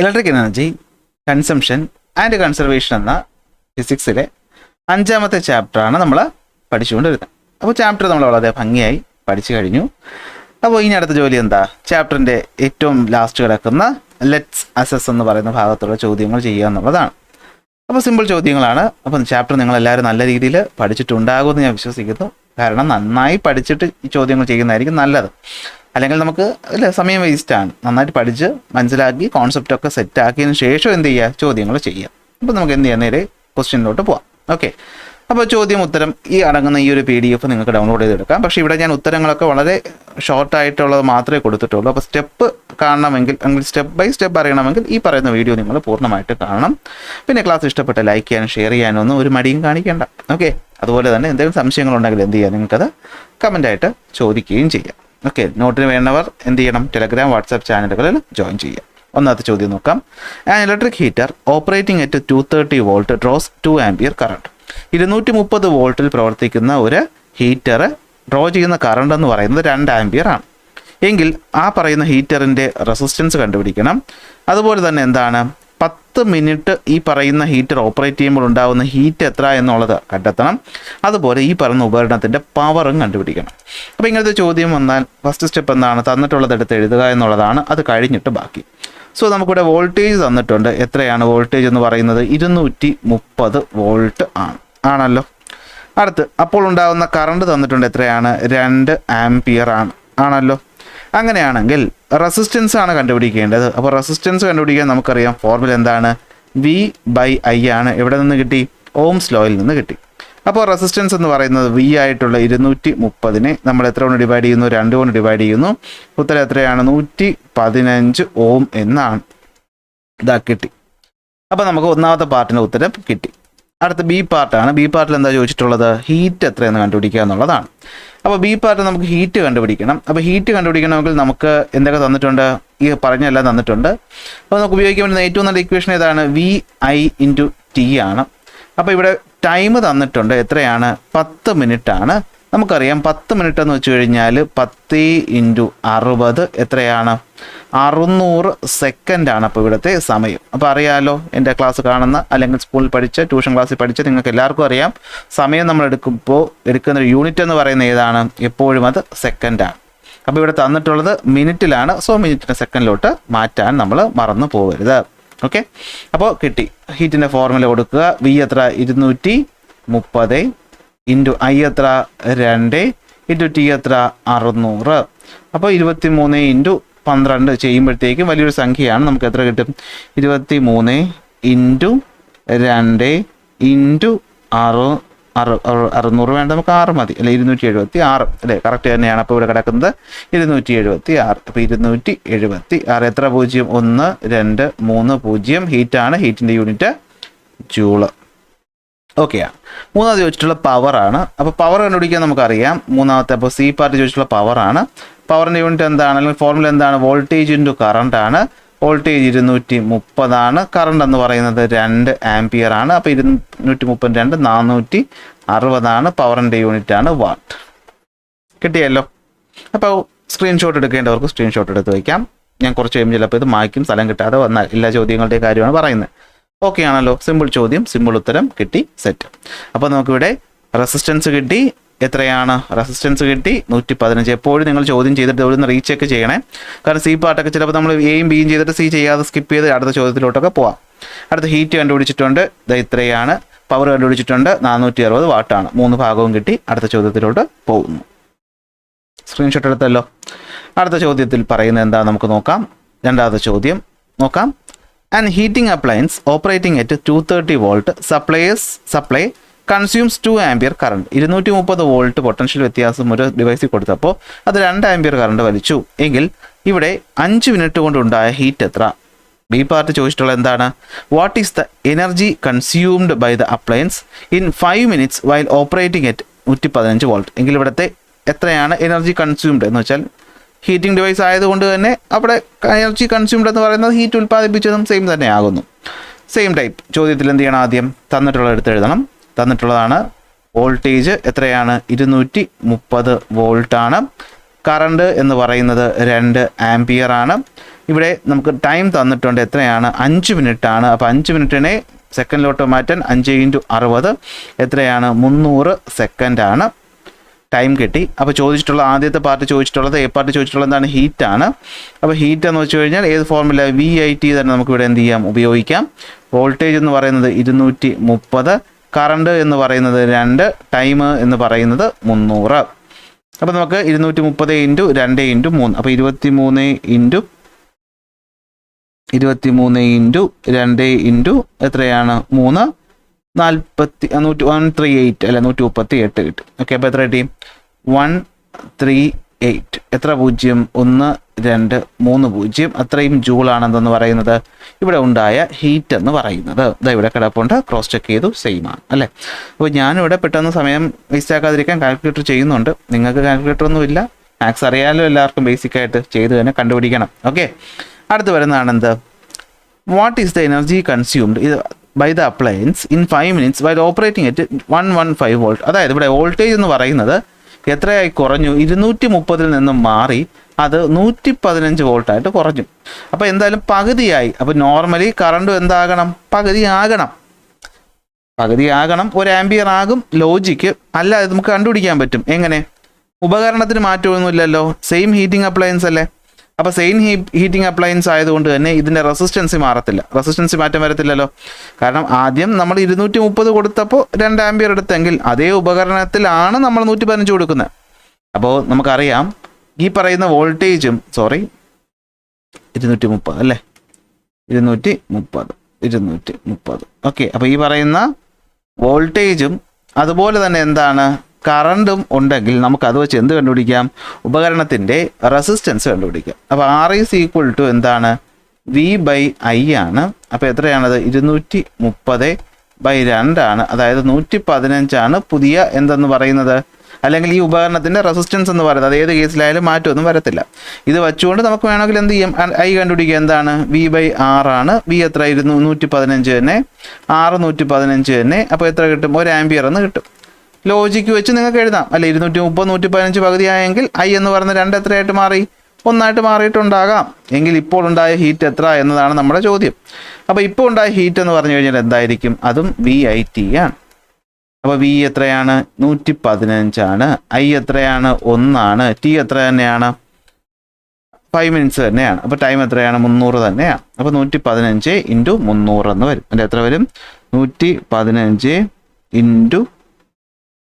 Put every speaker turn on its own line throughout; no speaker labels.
Electric energy consumption and conservation എന്ന ഫിസിക്സിലെ 5ാമത്തെ ചാപ്റ്ററാണ് നമ്മൾ പഠിച്ചുകൊണ്ടിരുന്നത്. അപ്പോൾ ചാപ്റ്റർ നമ്മൾ വളരെ ഭംഗിയായി പഠിച്ചു കഴിഞ്ഞു. അപ്പോൾ ഇനി അടുത്ത ജോലി എന്താ? ചാപ്റ്ററിൻ്റെ ഏറ്റവും ലാസ്റ്റ് കിടക്കുന്ന ലെറ്റ്സ് അസസ് എന്ന് പറയുന്ന ഭാഗത്തുള്ള ചോദ്യങ്ങൾ ചെയ്യുക എന്നുള്ളതാണ്. അപ്പോൾ സിമ്പിൾ ചോദ്യങ്ങളാണ്. അപ്പം ചാപ്റ്റർ നിങ്ങളെല്ലാവരും നല്ല രീതിയിൽ പഠിച്ചിട്ടുണ്ടാകുമെന്ന് ഞാൻ വിശ്വസിക്കുന്നു. കാരണം നന്നായി പഠിച്ചിട്ട് ഈ ചോദ്യങ്ങൾ ചെയ്യുന്നതായിരിക്കും നല്ലത്. അല്ലെങ്കിൽ നമുക്ക് സമയം വേസ്റ്റാണ്. നന്നായിട്ട് പഠിച്ച് മനസ്സിലാക്കി കോൺസെപ്റ്റൊക്കെ സെറ്റാക്കിയതിന് ശേഷം എന്ത് ചെയ്യുക? ചോദ്യങ്ങൾ ചെയ്യുക. അപ്പോൾ നമുക്ക് എന്ത് ചെയ്യാൻ നേരെ ക്വസ്റ്റ്യനിലോട്ട് പോവാം. ഓക്കെ, അപ്പോൾ ചോദ്യം ഉത്തരം ഈ അടങ്ങുന്ന ഈ ഒരു PDF നിങ്ങൾക്ക് ഡൗൺലോഡ് ചെയ്തെടുക്കാം. പക്ഷേ ഇവിടെ ഞാൻ ഉത്തരങ്ങളൊക്കെ വളരെ ഷോർട്ടായിട്ടുള്ളത് മാത്രമേ കൊടുത്തിട്ടുള്ളൂ. അപ്പോൾ സ്റ്റെപ്പ് കാണണമെങ്കിൽ സ്റ്റെപ്പ് ബൈ സ്റ്റെപ്പ് അറിയണമെങ്കിൽ ഈ പറയുന്ന വീഡിയോ നിങ്ങൾ പൂർണ്ണമായിട്ട് കാണണം. പിന്നെ ക്ലാസ് ഇഷ്ടപ്പെട്ട ലൈക്ക് ചെയ്യാനും ഷെയർ ചെയ്യാനും ഒന്നും ഒരു മടിയും കാണിക്കേണ്ട. ഓക്കെ, അതുപോലെ തന്നെ എന്തെങ്കിലും സംശയങ്ങളുണ്ടെങ്കിൽ എന്ത് ചെയ്യുക? നിങ്ങൾക്കത് കമൻ്റായിട്ട് ചോദിക്കുകയും ചെയ്യാം. ഓക്കെ, നോട്ടിന് വേണ്ടവർ എന്ത് ചെയ്യണം? ടെലഗ്രാം വാട്സാപ്പ് ചാനലുകളിൽ ജോയിൻ ചെയ്യുക. ഒന്നാമത്തെ ചോദ്യം നോക്കാം. An electric heater operating at 230 volt draws 2 ampere current. 230 വോൾട്ടിൽ പ്രവർത്തിക്കുന്ന ഒരു ഹീറ്റർ ഡ്രോ ചെയ്യുന്ന കറണ്ട് എന്ന് പറയുന്നത് 2 ആംപിയർ ആണ്. എങ്കിൽ ആ പറയുന്ന ഹീറ്ററിൻ്റെ റെസിസ്റ്റൻസ് കണ്ടുപിടിക്കണം. അതുപോലെ തന്നെ എന്താണ് 10 മിനിറ്റ് ഈ പറയുന്ന ഹീറ്റർ ഓപ്പറേറ്റ് ചെയ്യുമ്പോൾ ഉണ്ടാകുന്ന ഹീറ്റ് എത്ര എന്നുള്ളത് കണ്ടെത്തണം. അതുപോലെ ഈ പറയുന്ന ഉപകരണത്തിൻ്റെ പവറും കണ്ടുപിടിക്കണം. അപ്പോൾ ഇങ്ങനത്തെ ചോദ്യം വന്നാൽ ഫസ്റ്റ് സ്റ്റെപ്പ് എന്താണ്? തന്നിട്ടുള്ളത് എടുത്ത് എഴുതുക എന്നുള്ളതാണ്. അത് കഴിഞ്ഞിട്ട് ബാക്കി. സോ നമുക്കിവിടെ വോൾട്ടേജ് തന്നിട്ടുണ്ട്. എത്രയാണ് വോൾട്ടേജ് എന്ന് പറയുന്നത്? 230 വോൾട്ട് ആണല്ലോ. അടുത്ത് അപ്പോൾ ഉണ്ടാകുന്ന കറണ്ട് തന്നിട്ടുണ്ട്. എത്രയാണ്? 2 ആംപിയർ ആണല്ലോ. അങ്ങനെയാണെങ്കിൽ റെസിസ്റ്റൻസ് ആണ് കണ്ടുപിടിക്കേണ്ടത്. അപ്പോൾ റെസിസ്റ്റൻസ് കണ്ടുപിടിക്കാൻ നമുക്കറിയാം ഫോർമുല എന്താണ്? V/I ആണ്. എവിടെ നിന്ന് കിട്ടി? ഓംസ് ലോയിൽ നിന്ന് കിട്ടി. അപ്പോൾ റെസിസ്റ്റൻസ് എന്ന് പറയുന്നത് V ആയിട്ടുള്ള 230നെ നമ്മൾ എത്ര കൊണ്ട് ഡിവൈഡ് ചെയ്യുന്നു? 2 കൊണ്ട് ഡിവൈഡ് ചെയ്യുന്നു. ഉത്തരം എത്രയാണ്? 115 ഓം എന്നാണ്. ഇതാ കിട്ടി. അപ്പോൾ നമുക്ക് ഒന്നാമത്തെ പാർട്ടിൻ്റെ ഉത്തരം കിട്ടി. അടുത്ത ബി പാർട്ടാണ്. ബി പാർട്ടിൽ എന്താ ചോദിച്ചിട്ടുള്ളത്? ഹീറ്റ് എത്രയെന്ന് കണ്ടുപിടിക്കുക എന്നുള്ളതാണ്. അപ്പോൾ ബി പാർട്ട് നമുക്ക് ഹീറ്റ് കണ്ടുപിടിക്കണം. അപ്പോൾ ഹീറ്റ് കണ്ടുപിടിക്കണമെങ്കിൽ നമുക്ക് എന്തൊക്കെ തന്നിട്ടുണ്ട്? ഈ പറഞ്ഞെല്ലാം തന്നിട്ടുണ്ട്. അപ്പോൾ നമുക്ക് ഉപയോഗിക്കാൻ പറ്റുന്ന ഏറ്റവും നല്ല ഇക്വേഷൻ ഏതാണ്? VI/T ആണ്. അപ്പോൾ ഇവിടെ ടൈം തന്നിട്ടുണ്ട്. എത്രയാണ്? 10 മിനിറ്റ് ആണ്. നമുക്കറിയാം 10 മിനിറ്റ് എന്ന് വെച്ച് കഴിഞ്ഞാൽ 10 × 60 എത്രയാണ്? 600 സെക്കൻഡാണ് അപ്പോൾ ഇവിടുത്തെ സമയം. അപ്പോൾ അറിയാമല്ലോ, എൻ്റെ ക്ലാസ് കാണുന്ന അല്ലെങ്കിൽ സ്കൂളിൽ പഠിച്ച ട്യൂഷൻ ക്ലാസ്സിൽ പഠിച്ച നിങ്ങൾക്ക് എല്ലാവർക്കും അറിയാം, സമയം നമ്മൾ എടുക്കുന്ന ഒരു യൂണിറ്റ് എന്ന് പറയുന്നത് ഏതാണ്? എപ്പോഴും അത് സെക്കൻഡാണ്. അപ്പോൾ ഇവിടെ തന്നിട്ടുള്ളത് മിനിറ്റിലാണ്. സോ മിനിറ്റിനെ സെക്കൻഡിലോട്ട് മാറ്റാൻ നമ്മൾ മറന്നു പോകരുത്. ഓക്കെ, അപ്പോൾ കിട്ടി. ഹീറ്റിൻ്റെ ഫോർമുല കൊടുക്കുക. V എത്ര? 230 × I എത്ര? 2 × T എത്ര? 600. അപ്പോൾ 23 × 12 ചെയ്യുമ്പോഴത്തേക്കും വലിയൊരു സംഖ്യയാണ്. നമുക്ക് എത്ര കിട്ടും? 23 × 2 × 600 വേണ്ട, നമുക്ക് 6 മതി അല്ലെ? 276 അല്ലേ? കറക്റ്റ് തന്നെയാണ്. അപ്പോൾ ഇവിടെ കിടക്കുന്നത് 276. അപ്പോൾ 276 എത്ര? 0 1 2 3 0. ഹീറ്റാണ്. ഹീറ്റിൻ്റെ യൂണിറ്റ് ജൂള്. ഓക്കെ, മൂന്നാമത് ചോദിച്ചിട്ടുള്ള പവറാണ്. അപ്പോൾ പവർ കണ്ടുപിടിക്കാൻ നമുക്കറിയാം മൂന്നാമത്തെ. അപ്പോൾ സി പാർട്ട് ചോദിച്ചിട്ടുള്ള പവറാണ്. പവറിൻ്റെ യൂണിറ്റ് എന്താണ്? അല്ലെങ്കിൽ ഫോർമുല എന്താണ്? വോൾട്ടേജ് × കറണ്ട് ആണ്. വോൾട്ടേജ് 230 ആണ്. കറണ്ട് എന്ന് പറയുന്നത് 2 ആംപിയർ ആണ്. അപ്പോൾ 232 460 ആണ്. പവറിൻ്റെ യൂണിറ്റ് ആണ് വാട്ട്. കിട്ടിയല്ലോ. അപ്പോൾ സ്ക്രീൻഷോട്ട് എടുക്കേണ്ടവർക്ക് സ്ക്രീൻഷോട്ട് എടുത്ത് വയ്ക്കാം. ഞാൻ കുറച്ച് കഴിയുമ്പോൾ ചിലപ്പോൾ ഇത് മായ്ക്കും, സ്ഥലം കിട്ടാതെ വന്നാൽ. എല്ലാ ചോദ്യങ്ങളുടെയും കാര്യമാണ് പറയുന്നത്. ഓക്കെ ആണല്ലോ. സിമ്പിൾ ചോദ്യം, സിമ്പിൾ ഉത്തരം കിട്ടി. സെറ്റ്. അപ്പോൾ നമുക്കിവിടെ റെസിസ്റ്റൻസ് കിട്ടി. എത്രയാണ്? റെസിസ്റ്റൻസ് കിട്ടി 115. എപ്പോഴും നിങ്ങൾ ചോദ്യം ചെയ്തിട്ട് ഇവിടെ നിന്ന് റീചെക്ക് ചെയ്യണേ. കാരണം സി പാർട്ടൊക്കെ ചിലപ്പോൾ നമ്മൾ എയും ബിയും ചെയ്തിട്ട് സി ചെയ്യാതെ സ്കിപ്പ് ചെയ്ത് അടുത്ത ചോദ്യത്തിലോട്ടൊക്കെ പോവാം. അടുത്ത ഹീറ്റ് കണ്ടുപിടിച്ചിട്ടുണ്ട്. ഇത് ഇത്രയാണ്. പവർ കണ്ടുപിടിച്ചിട്ടുണ്ട്. 460 വാട്ടാണ്. 3 ഭാഗവും കിട്ടി. അടുത്ത ചോദ്യത്തിലോട്ട് പോകുന്നു. സ്ക്രീൻഷോട്ട് എടുത്തല്ലോ. അടുത്ത ചോദ്യത്തിൽ പറയുന്നത് എന്താ നമുക്ക് നോക്കാം. രണ്ടാമത്തെ ചോദ്യം നോക്കാം. An heating appliance operating at 230 volt supply consumes 2 ampere current. 230 volt potential വ്യത്യാസം ഒരു ഡിവൈസിൽ കൊടുത്തപ്പോൾ അത് 2 ആംപിയർ കറണ്ട് വലിച്ചു. എങ്കിൽ ഇവിടെ 5 മിനിറ്റ് കൊണ്ടുണ്ടായ ഹീറ്റ് എത്ര? ബി പാർട്ട് ചോദിച്ചിട്ടുള്ള എന്താണ്? What is the energy consumed by the appliance in 5 minutes while operating at 115 volt. എങ്കിൽ ഇവിടുത്തെ എത്രയാണ് എനർജി കൺസ്യൂംഡ് എന്ന് വെച്ചാൽ ഹീറ്റിംഗ് ഡിവൈസ് ആയതുകൊണ്ട് തന്നെ അവിടെ എനർജി കൺസ്യൂംഡ് എന്ന് പറയുന്നത് ഹീറ്റ് ഉൽപ്പാദിപ്പിച്ചതും സെയിം തന്നെ ആകുന്നു. സെയിം ടൈപ്പ് ചോദ്യത്തിൽ എന്ത് ചെയ്യണം? ആദ്യം തന്നിട്ടുള്ള എടുത്ത് എഴുതണം. തന്നിട്ടുള്ളതാണ് വോൾട്ടേജ് എത്രയാണ്? 230 വോൾട്ടാണ്. കറണ്ട് എന്ന് പറയുന്നത് 2 ആംപിയർ ആണ്. ഇവിടെ നമുക്ക് ടൈം തന്നിട്ടുണ്ട് എത്രയാണ് 5 മിനിറ്റാണ്. അപ്പോൾ 5 മിനിറ്റിനെ സെക്കൻഡിലോട്ട് മാറ്റാൻ 5 × 60 എത്രയാണ് 300 സെക്കൻഡാണ് ടൈം കിട്ടി. അപ്പോൾ ചോദിച്ചിട്ടുള്ള ആദ്യത്തെ പാർട്ട് ചോദിച്ചിട്ടുള്ളത് എ പാർട്ട് ചോദിച്ചിട്ടുള്ളത് എന്താണ് ഹീറ്റാണ്. അപ്പോൾ ഹീറ്റ് എന്ന് വെച്ച് കഴിഞ്ഞാൽ ഏത് ഫോർമുല VIT തന്നെ നമുക്കിവിടെ എന്ത് ചെയ്യാം ഉപയോഗിക്കാം. വോൾട്ടേജ് എന്ന് പറയുന്നത് 230, കറണ്ട് എന്ന് പറയുന്നത് 2, ടൈം എന്ന് പറയുന്നത് 300. അപ്പോൾ നമുക്ക് 230 × 2 × 3 അപ്പോൾ 23 × 2 എത്രയാണ് 3 138 അല്ല 138 കിട്ടും. ഓക്കെ, അപ്പോൾ എത്ര കിട്ടി 138. എത്ര 0 1 2 3 0 അത്രയും ജൂളാണെന്ന് പറയുന്നത് ഇവിടെ ഉണ്ടായ ഹീറ്റ് എന്ന് പറയുന്നത്. ഇതാ ഇവിടെ കിടപ്പുണ്ട്, ക്രോസ് ചെക്ക് ചെയ്തു, സെയിം ആണ് അല്ലേ. അപ്പോൾ ഞാനിവിടെ പെട്ടെന്ന് സമയം വേസ്റ്റ് ആക്കാതിരിക്കാൻ കാൽക്കുലേറ്റർ ചെയ്യുന്നുണ്ട്. നിങ്ങൾക്ക് കാൽക്കുലേറ്റർ ഒന്നും ഇല്ല, മാത്സ് അറിയാലോ, എല്ലാവർക്കും ബേസിക്കായിട്ട് ചെയ്ത് തന്നെ കണ്ടുപിടിക്കണം. ഓക്കെ, അടുത്ത് വരുന്നതാണ് എന്ത്, what is the energy consumed by the appliance in 5 minutes while operating at 115 volt. അതായത് ഇവിടെ വോൾട്ടേജ് എന്ന് പറയുന്നത് എത്രയായി കുറഞ്ഞു, 230 നിന്നും മാറി അത് 115 വോൾട്ടായിട്ട് കുറഞ്ഞു. അപ്പോൾ എന്തായാലും പകുതിയായി. അപ്പോൾ നോർമലി കറണ്ട് എന്താകണം, പകുതി ആകണം. 1 ആംപിയർ ആകും ലോജിക്ക്. അല്ല, ഇത് നമുക്ക് കണ്ടുപിടിക്കാൻ പറ്റും. എങ്ങനെ? ഉപകരണത്തിന് മാറ്റമൊന്നുമില്ലല്ലോ, സെയിം ഹീറ്റിംഗ് അപ്ലയൻസ് അല്ലേ. അപ്പോൾ സെയിം ഹീറ്റിംഗ് അപ്ലയൻസ് ആയതുകൊണ്ട് തന്നെ ഇതിൻ്റെ റെസിസ്റ്റൻസി മാറത്തില്ല, റെസിസ്റ്റൻസി മാറ്റം വരത്തില്ലല്ലോ. കാരണം ആദ്യം നമ്മൾ 230 കൊടുത്തപ്പോൾ 2 ആംപിയർ എടുത്തെങ്കിൽ അതേ ഉപകരണത്തിലാണ് നമ്മൾ 115 കൊടുക്കുന്നത്. അപ്പോൾ നമുക്കറിയാം ഈ പറയുന്ന വോൾട്ടേജും 230 അല്ലേ, 230. ഓക്കെ, അപ്പോൾ ഈ പറയുന്ന വോൾട്ടേജും അതുപോലെ തന്നെ എന്താണ് കറണ്ടും ഉണ്ടെങ്കിൽ നമുക്ക് അത് വെച്ച് എന്ത് കണ്ടുപിടിക്കാം, ഉപകരണത്തിൻ്റെ റെസിസ്റ്റൻസ് കണ്ടുപിടിക്കാം. അപ്പോൾ R ഈസ് ഈക്വൽ ടു എന്താണ് V/I ആണ്. അപ്പോൾ എത്രയാണത് 230/2 ആണ്. അതായത് 115 ആണ് പുതിയ എന്തെന്ന് പറയുന്നത്, അല്ലെങ്കിൽ ഈ ഉപകരണത്തിൻ്റെ റെസിസ്റ്റൻസ് എന്ന് പറയുന്നത്. അത് ഏത് കേസിലായാലും മാറ്റമൊന്നും വരത്തില്ല. ഇത് വെച്ചുകൊണ്ട് നമുക്ക് വേണമെങ്കിൽ എന്ത് ചെയ്യാം, I കണ്ടുപിടിക്കുക. എന്താണ് V/R ആണ്. V എത്ര 115 തന്നെ, R 115 തന്നെ. അപ്പോൾ എത്ര കിട്ടും, 1 ആംപിയർ എന്ന് കിട്ടും. ലോജിക്ക് വെച്ച് നിങ്ങൾക്ക് എഴുതാം അല്ലെ. 230 115 പകുതിയായെങ്കിൽ I എന്ന് പറയുന്ന 2 എത്രയായിട്ട് മാറി, 1 മാറിയിട്ടുണ്ടാകാം. എങ്കിൽ ഇപ്പോൾ ഉണ്ടായ ഹീറ്റ് എത്ര എന്നതാണ് നമ്മുടെ ചോദ്യം. അപ്പോൾ ഇപ്പോൾ ഉണ്ടായ ഹീറ്റ് എന്ന് പറഞ്ഞു കഴിഞ്ഞാൽ എന്തായിരിക്കും, അതും VIT ആണ്. അപ്പോൾ V എത്രയാണ് 115 ആണ്, I എത്രയാണ് 1 ആണ്, T എത്ര തന്നെയാണ് 5 minutes തന്നെയാണ്. അപ്പോൾ ടൈം എത്രയാണ് 300 തന്നെയാണ്. അപ്പോൾ 115 × 300 എന്ന് വരും. അതിൻ്റെ എത്ര വരും, 115 × 300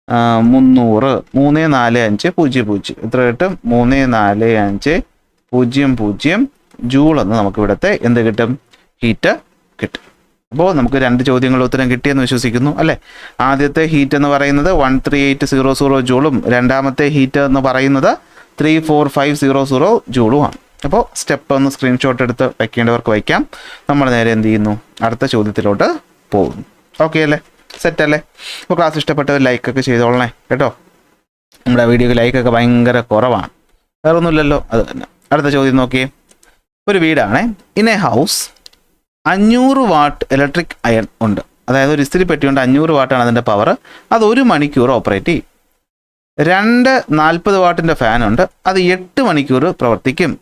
34500 എത്ര കിട്ടും, 34500 ജൂൾ എന്ന് നമുക്ക് ഇവിടുത്തെ എന്ത് കിട്ടും, ഹീറ്റ് കിട്ടും. അപ്പോൾ നമുക്ക് 2 ചോദ്യങ്ങളുടെ ഉത്തരം കിട്ടിയെന്ന് വിശ്വസിക്കുന്നു അല്ലേ. ആദ്യത്തെ ഹീറ്റ് എന്ന് പറയുന്നത് 13800 ജൂളും രണ്ടാമത്തെ ഹീറ്റ് എന്ന് പറയുന്നത് 34500 ജൂളുമാണ്. അപ്പോൾ സ്റ്റെപ്പ് ഒന്ന് സ്ക്രീൻഷോട്ട് എടുത്ത് വയ്ക്കേണ്ടവർക്ക് വയ്ക്കാം. നമ്മൾ നേരെ എന്ത് ചെയ്യുന്നു, അടുത്ത ചോദ്യത്തിലോട്ട് പോകുന്നു. ഓക്കെ അല്ലേ, സെറ്റ് അല്ലേ. അപ്പോൾ ക്ലാസ് ഇഷ്ടപ്പെട്ടവർ ലൈക്കൊക്കെ ചെയ്തോളണേ കേട്ടോ. നമ്മുടെ വീഡിയോക്ക് ലൈക്കൊക്കെ ഭയങ്കര കുറവാണ്, വേറെ ഒന്നുമില്ലല്ലോ, അത് തന്നെ. അടുത്ത ചോദ്യം നോക്കിയേ. ഒരു വീടാണേ, in a house 500 watt electric iron ഉണ്ട്. അതായത് ഒരു ഇസ്തിരി പെട്ടിയുണ്ട്, 500 വാട്ടാണ് അതിൻ്റെ പവർ. അത് 1 മണിക്കൂർ ഓപ്പറേറ്റ് ചെയ്യും. 2 40 വാട്ടിൻ്റെ ഫാനുണ്ട്, അത് 8 മണിക്കൂർ പ്രവർത്തിക്കും.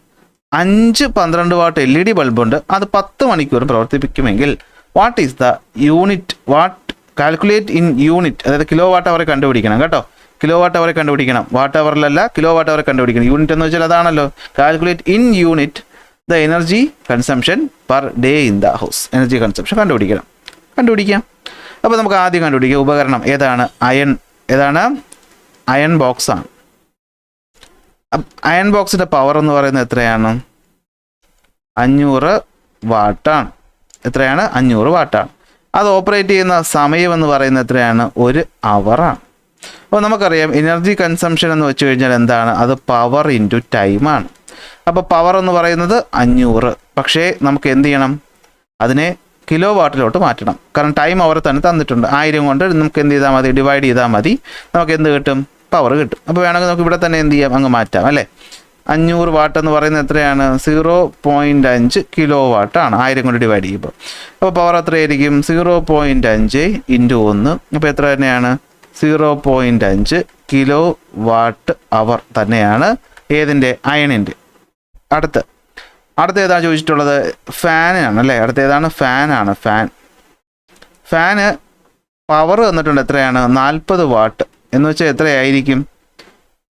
5 12 വാട്ട് LED ബൾബുണ്ട്, അത് 10 മണിക്കൂർ പ്രവർത്തിപ്പിക്കുമെങ്കിൽ what is the unit, what calculate in unit, അതായത് കിലോ വാട്ട് അവർ കണ്ടുപിടിക്കണം കേട്ടോ. കിലോ വാട്ട് അവർ കണ്ടുപിടിക്കണം, വാട്ട് അവറിലല്ല, കിലോ വാട്ട് അവർ കണ്ടുപിടിക്കണം. യൂണിറ്റ് എന്ന് വെച്ചാൽ അതാണല്ലോ, calculate in unit the energy consumption per day in the house. Energy consumption കണ്ടുപിടിക്കാം. അപ്പോൾ നമുക്ക് ആദ്യം കണ്ടുപിടിക്കുക ഉപകരണം ഏതാണ്, ഏതാണ് അയൺ ബോക്സ് ആണ്. അയൺ ബോക്സിൻ്റെ പവർ എന്ന് പറയുന്നത് എത്രയാണ്, 500 വാട്ടാണ്. എത്രയാണ്, 500 വാട്ടാണ്. അത് ഓപ്പറേറ്റ് ചെയ്യുന്ന സമയം എന്ന് പറയുന്നത് എത്രയാണ്, 1 അവറാണ്. അപ്പോൾ നമുക്കറിയാം എനർജി കൺസംഷൻ എന്ന് വെച്ച് കഴിഞ്ഞാൽ എന്താണ്, അത് പവർ ഇൻറ്റു ടൈമാണ്. അപ്പോൾ പവർ എന്ന് പറയുന്നത് 500, പക്ഷേ നമുക്ക് എന്ത് ചെയ്യണം, അതിനെ കിലോ വാട്ടിലോട്ട് മാറ്റണം. കാരണം ടൈം അവർ തന്നെ തന്നിട്ടുണ്ട്. 1000 കൊണ്ട് നമുക്ക് എന്ത് ചെയ്താൽ മതി, ഡിവൈഡ് ചെയ്താൽ മതി, നമുക്ക് എന്ത് കിട്ടും, പവർ കിട്ടും. അപ്പോൾ വേണമെങ്കിൽ നമുക്ക് ഇവിടെ തന്നെ എന്ത് ചെയ്യാം, അങ്ങ് മാറ്റാം അല്ലേ. 500 വാട്ട് എന്ന് പറയുന്നത് എത്രയാണ്, 0.5 കിലോ വാട്ടാണ് 1000 കൊണ്ട് ഡിവൈഡ് ചെയ്യുമ്പോൾ. അപ്പോൾ പവർ എത്രയായിരിക്കും, 0.5 × 1. അപ്പോൾ എത്ര തന്നെയാണ്, 0.5 കിലോ വാട്ട് അവർ തന്നെയാണ് ഏതിൻ്റെ, അയണിൻ്റെ. അടുത്ത് അടുത്ത ഏതാ ചോദിച്ചിട്ടുള്ളത്? ഫാനാണ് അല്ലേ? അടുത്ത ഏതാണ്? ഫാനാണ്. ഫാന് പവർ തന്നിട്ടുണ്ട് എത്രയാണ്? 40 വാട്ട് എന്ന് വെച്ചാൽ എത്രയായിരിക്കും?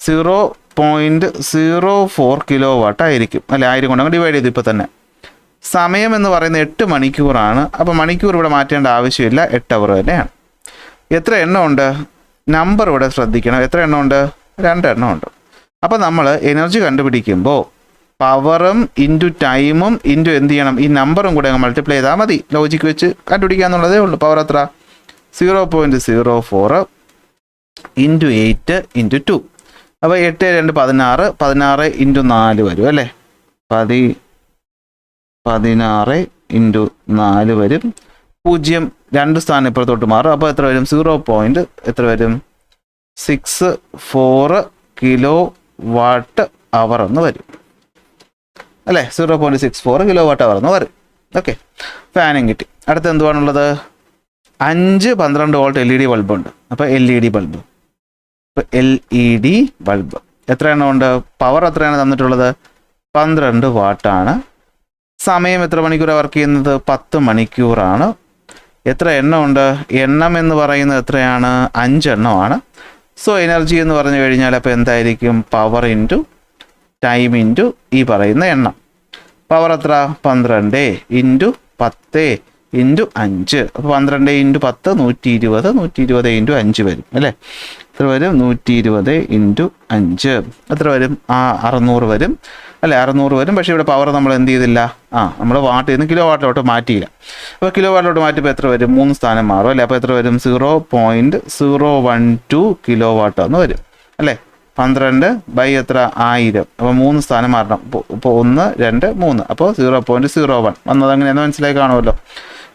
0.04 കിലോ വാട്ട് ആയിരിക്കും അല്ലെ? 1000 കൊണ്ട് അങ്ങ് ഡിവൈഡ് ചെയ്തു ഇപ്പോൾ തന്നെ. സമയം എന്ന് പറയുന്നത് 8 മണിക്കൂറാണ്. അപ്പോൾ മണിക്കൂർ ഇവിടെ മാറ്റേണ്ട ആവശ്യമില്ല, 8 അവർ തന്നെയാണ്. എത്ര എണ്ണം ഉണ്ട്? നമ്പർ ഇവിടെ ശ്രദ്ധിക്കണം. എത്ര എണ്ണം ഉണ്ട്? 2 എണ്ണം ഉണ്ട്. അപ്പോൾ നമ്മൾ എനർജി കണ്ടുപിടിക്കുമ്പോൾ പവറും ഇൻറ്റു ടൈമും ഇൻറ്റു എന്ത് ചെയ്യണം? ഈ നമ്പറും കൂടെ അങ്ങ് മൾട്ടിപ്ലൈ ചെയ്താൽ മതി. ലോജിക്ക് വെച്ച് കണ്ടുപിടിക്കുക എന്നുള്ളതേ ഉള്ളൂ. പവർ എത്ര? 0.04 ഇൻറ്റു 8 ഇൻറ്റു 2. അപ്പോൾ 8 2 16, 16 ഇൻറ്റു 4 വരും അല്ലേ? 16 ഇൻറ്റു 4 വരും. 0 2 സ്ഥാനം ഇപ്പുറത്തോട്ട് മാറും. അപ്പോൾ എത്ര വരും? 0.64 കിലോ വാട്ട് അവർ എന്ന് വരും അല്ലേ? 0.64 കിലോ വാട്ട് അവർ എന്ന് വരും. ഓക്കെ, ഫാനും കിട്ടി. അടുത്ത് എന്തുവാണുള്ളത്? 5 12 വോൾട്ട് LED ബൾബുണ്ട്. അപ്പോൾ LED ബൾബ്. ഇപ്പോൾ LED ബൾബ് എത്ര എണ്ണം ഉണ്ട്? പവർ എത്രയാണ് തന്നിട്ടുള്ളത്? 12 വാട്ടാണ്. സമയം എത്ര മണിക്കൂറാണ് വർക്ക് ചെയ്യുന്നത്? 10 മണിക്കൂറാണ്. എത്ര എണ്ണം ഉണ്ട്? എണ്ണം എന്ന് പറയുന്നത് എത്രയാണ്? 5 എണ്ണമാണ്. സോ എനർജി എന്ന് പറഞ്ഞു കഴിഞ്ഞാൽ അപ്പോൾ എന്തായിരിക്കും? പവർ ഇൻറ്റു ടൈം ഇൻറ്റു ഈ പറയുന്ന എണ്ണം. പവർ എത്ര? 12 ഇൻറ്റു 10 ഇൻറ്റു 5. അപ്പോൾ 12 ഇൻറ്റു 10 120, 120 ഇൻറ്റു 5 വരും അല്ലേ? എത്ര വരും? 120 ഇൻറ്റു 5 എത്ര വരും? 600 വരും അല്ലേ? 600 വരും. പക്ഷേ ഇവിടെ പവർ നമ്മൾ എന്ത് ചെയ്തില്ല? നമ്മൾ വാട്ടിൽ നിന്ന് കിലോ വാട്ടിലോട്ട് മാറ്റിയില്ല. അപ്പോൾ കിലോ വാട്ടിലോട്ട് മാറ്റിയപ്പോൾ എത്ര വരും? 3 സ്ഥാനം മാറും അല്ലേ? അപ്പോൾ എത്ര വരും? 0.012 കിലോ വാട്ട് എന്ന് വരും അല്ലേ? 12 ബൈ എത്ര? 1000. അപ്പോൾ 3 സ്ഥാനം മാറണം. ഇപ്പോൾ 1 2 3. അപ്പോൾ 0.01 വന്നത് അങ്ങനെയെന്ന് മനസ്സിലായി കാണുമല്ലോ,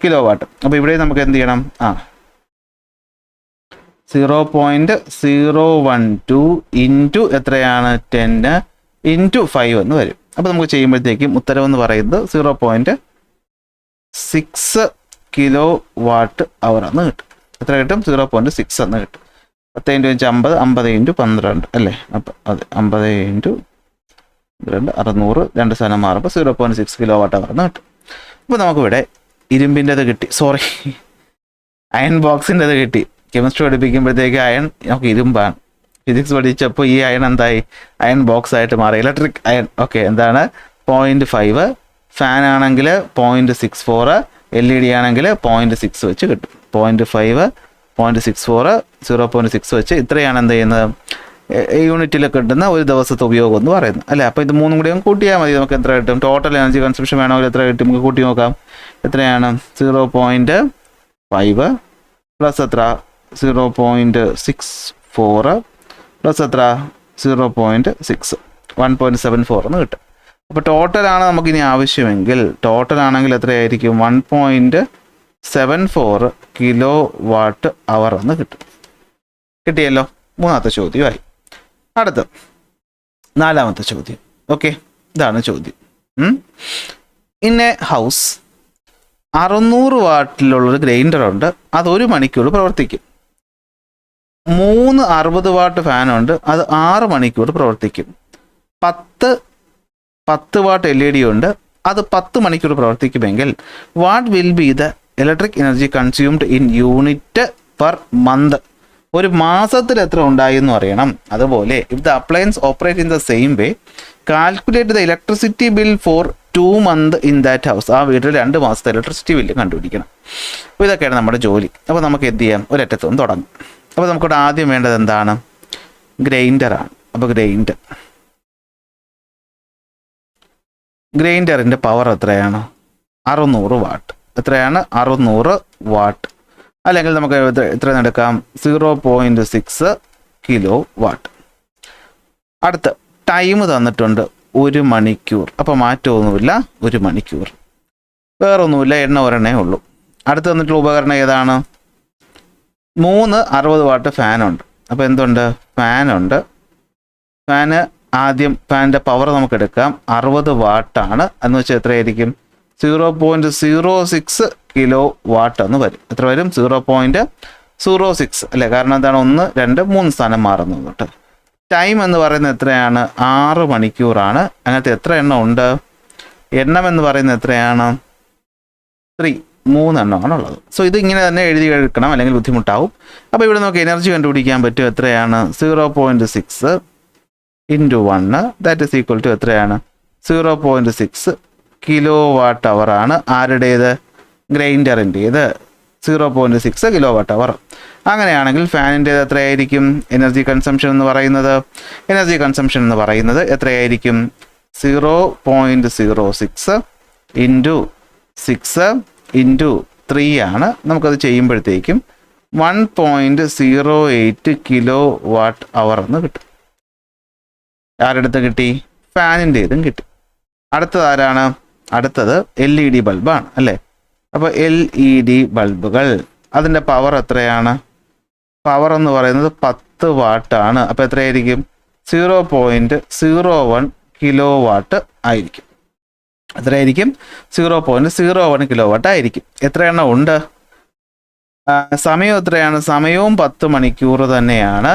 കിലോ വാട്ട്. അപ്പോൾ ഇവിടെ നമുക്ക് എന്ത് ചെയ്യണം? 0.012 ഇൻറ്റു എത്രയാണ്? 10 ഇൻറ്റു 5 എന്ന് വരും. അപ്പോൾ നമുക്ക് ചെയ്യുമ്പോഴത്തേക്കും ഉത്തരവെന്ന് പറയുന്നത് 0.6 കിലോ വാട്ട് അവർ എന്ന് കിട്ടും. എത്ര കിട്ടും? 0.6 എന്ന് കിട്ടും. 10 ഇൻറ്റു 50, 50 ഇൻറ്റു 12 അല്ലേ? അപ്പോൾ അത് 50 ഇൻറ്റു 2 600, 2 സ്ഥാനം മാറുമ്പോൾ 0.6 കിലോ വാട്ട് അവർ എന്ന് കിട്ടും. അപ്പോൾ നമുക്കിവിടെ ഇരുമ്പിൻ്റെത് കിട്ടി, സോറി അയൺ ബോക്സിൻ്റെത് കിട്ടി. കെമിസ്ട്രി പഠിപ്പിക്കുമ്പോഴത്തേക്ക് അയൺ നമുക്ക് ഇരുമ്പാണ്. ഫിസിക്സ് പഠിച്ചപ്പോൾ ഈ അയൺ എന്തായി? അയൺ ബോക്സ് ആയിട്ട് മാറി, ഇലക്ട്രിക് അയൺ. ഓക്കെ, എന്താണ്? 0.5. ഫാൻ ആണെങ്കിൽ 0.64, LED ആണെങ്കിൽ 0.6 വെച്ച് കിട്ടും. 0.5, 0.64, 0.6 വെച്ച് ഇത്രയാണ് എന്ത് ചെയ്യുന്നത്? യൂണിറ്റിൽ കിട്ടുന്ന ഒരു ദിവസത്തെ ഉപയോഗം എന്ന് പറയുന്നത് അല്ലേ? അപ്പോൾ ഇത് മൂന്നും കൂടി കൂട്ടിയാൽ മതി. നമുക്ക് എത്ര കിട്ടും? ടോട്ടൽ എനർജി കൺസംഷൻ വേണമെങ്കിൽ എത്ര കിട്ടും? നമുക്ക് കൂട്ടി നോക്കാം. എത്രയാണ്? 0.5 പ്ലസ് എത്ര? 0.64 പ്ലസ് എത്ര? 0.6, 1.74 എന്ന് കിട്ടും. അപ്പോൾ ടോട്ടലാണ് നമുക്കിനി ആവശ്യമെങ്കിൽ, ടോട്ടൽ ആണെങ്കിൽ എത്രയായിരിക്കും? 1.74 കിലോ വാട്ട് അവർ എന്ന് കിട്ടും. കിട്ടിയല്ലോ, മൂന്നാമത്തെ ചോദ്യമായി. അടുത്ത 4ാമത്തെ ചോദ്യം. ഓക്കെ, ഇതാണ് ചോദ്യം. ഇൻ എ ഹൗസ് 600 വാട്ടിലുള്ളൊരു ഗ്രൈൻഡർ ഉണ്ട്. അത് 1 മണിക്കൂർ പ്രവർത്തിക്കും. 3 60 വാട്ട് ഫാനുണ്ട്. അത് 6 മണിക്കൂർ പ്രവർത്തിക്കും. 10 വാട്ട് LED ഉണ്ട്. അത് 10 മണിക്കൂർ പ്രവർത്തിക്കുമെങ്കിൽ what will be the electric energy consumed in unit per month? ഒരു മാസത്തിൽ എത്ര ഉണ്ടായി എന്ന് അറിയണം. അതുപോലെ if the appliance operate in the same way calculate the electricity bill for 2 months in that house. ആ വീട്ടിൽ 2 മാസത്തെ ഇലക്ട്രിസിറ്റി ബില്ല് കണ്ടുപിടിക്കണം. അപ്പോൾ ഇതൊക്കെയാണ് നമ്മുടെ ജോലി. അപ്പോൾ നമുക്ക് എന്ത് ചെയ്യാം? ഒരറ്റത്തുനിന്ന് തുടങ്ങും. അപ്പോൾ നമുക്കിവിടെ ആദ്യം വേണ്ടത് എന്താണ്? ഗ്രൈൻഡറാണ്. അപ്പോൾ ഗ്രൈൻഡറിൻ്റെ പവർ എത്രയാണ്? 600 വാട്ട്. എത്രയാണ്? 600 വാട്ട്. അല്ലെങ്കിൽ നമുക്ക് എത്ര എടുക്കാം? 0.6 കിലോ വാട്ട്. അടുത്ത ടൈം തന്നിട്ടുണ്ട് 1 മണിക്കൂർ. അപ്പോൾ മാറ്റമൊന്നുമില്ല, 1 മണിക്കൂർ. വേറൊന്നുമില്ല, എണ്ണ ഒരെണ്ണേ ഉള്ളൂ. അടുത്ത് തന്നിട്ടുള്ള ഉപകരണം ഏതാണ്? 3 60 വാട്ട് ഫാനുണ്ട്. അപ്പോൾ എന്തുണ്ട്? ഫാനുണ്ട്. ഫാന് ആദ്യം ഫാനിൻ്റെ പവർ നമുക്ക് എടുക്കാം. 60 വാട്ടാണ് എന്ന് വെച്ചാൽ എത്രയായിരിക്കും? 0.06 കിലോ വാട്ട് എന്ന് വരും. എത്ര വരും? 0.06 അല്ലേ? കാരണം എന്താണ്? 1 2 3 സ്ഥാനം മാറുന്നത് തൊട്ട്. ടൈം എന്ന് പറയുന്നത് എത്രയാണ്? 6 മണിക്കൂറാണ്. അങ്ങനത്തെ എത്ര എണ്ണം ഉണ്ട്? എണ്ണം എന്ന് പറയുന്നത് എത്രയാണ്? 3 എണ്ണമാണുള്ളത്. സോ ഇത് ഇങ്ങനെ തന്നെ എഴുതി എടുക്കണം, അല്ലെങ്കിൽ ബുദ്ധിമുട്ടാവും. അപ്പോൾ ഇവിടെ നമുക്ക് എനർജി കണ്ടുപിടിക്കാൻ പറ്റും. എത്രയാണ്? 0.6 into 1 that is equal to എത്രയാണ്? 0.6 കിലോ വാട്ട് അവർ ആണ്. ആരുടേത്? ഗ്രൈൻഡറിൻ്റേത് 0.6 കിലോ വാട്ട് അവർ. അങ്ങനെയാണെങ്കിൽ ഫാനിൻ്റേത് എത്രയായിരിക്കും എനർജി കൺസംഷൻ എന്ന് പറയുന്നത്? എനർജി കൺസംഷൻ എന്ന് പറയുന്നത് എത്രയായിരിക്കും? 0.06 ഇൻറ്റു 6 ഇൻറ്റു 3 ആണ്. നമുക്കത് ചെയ്യുമ്പോഴത്തേക്കും 1.08 കിലോ വാട്ട് അവർ എന്ന് കിട്ടും. ആരെടുത്ത് കിട്ടി? ഫാനിൻ്റേതും കിട്ടി. അടുത്തത് ആരാണ്? അടുത്തത് LED ബൾബാണ് അല്ലേ? അപ്പോൾ LED ബൾബുകൾ അതിൻ്റെ പവർ എത്രയാണ്? പവർ എന്ന് പറയുന്നത് 10 വാട്ടാണ്. അപ്പോൾ എത്രയായിരിക്കും? 0.01 കിലോ വാട്ട് ആയിരിക്കും. എത്രയായിരിക്കും? 0.01 കിലോ വാട്ട് ആയിരിക്കും. എത്ര എണ്ണം ഉണ്ട്? സമയം എത്രയാണ്? സമയവും 10 മണിക്കൂർ തന്നെയാണ്.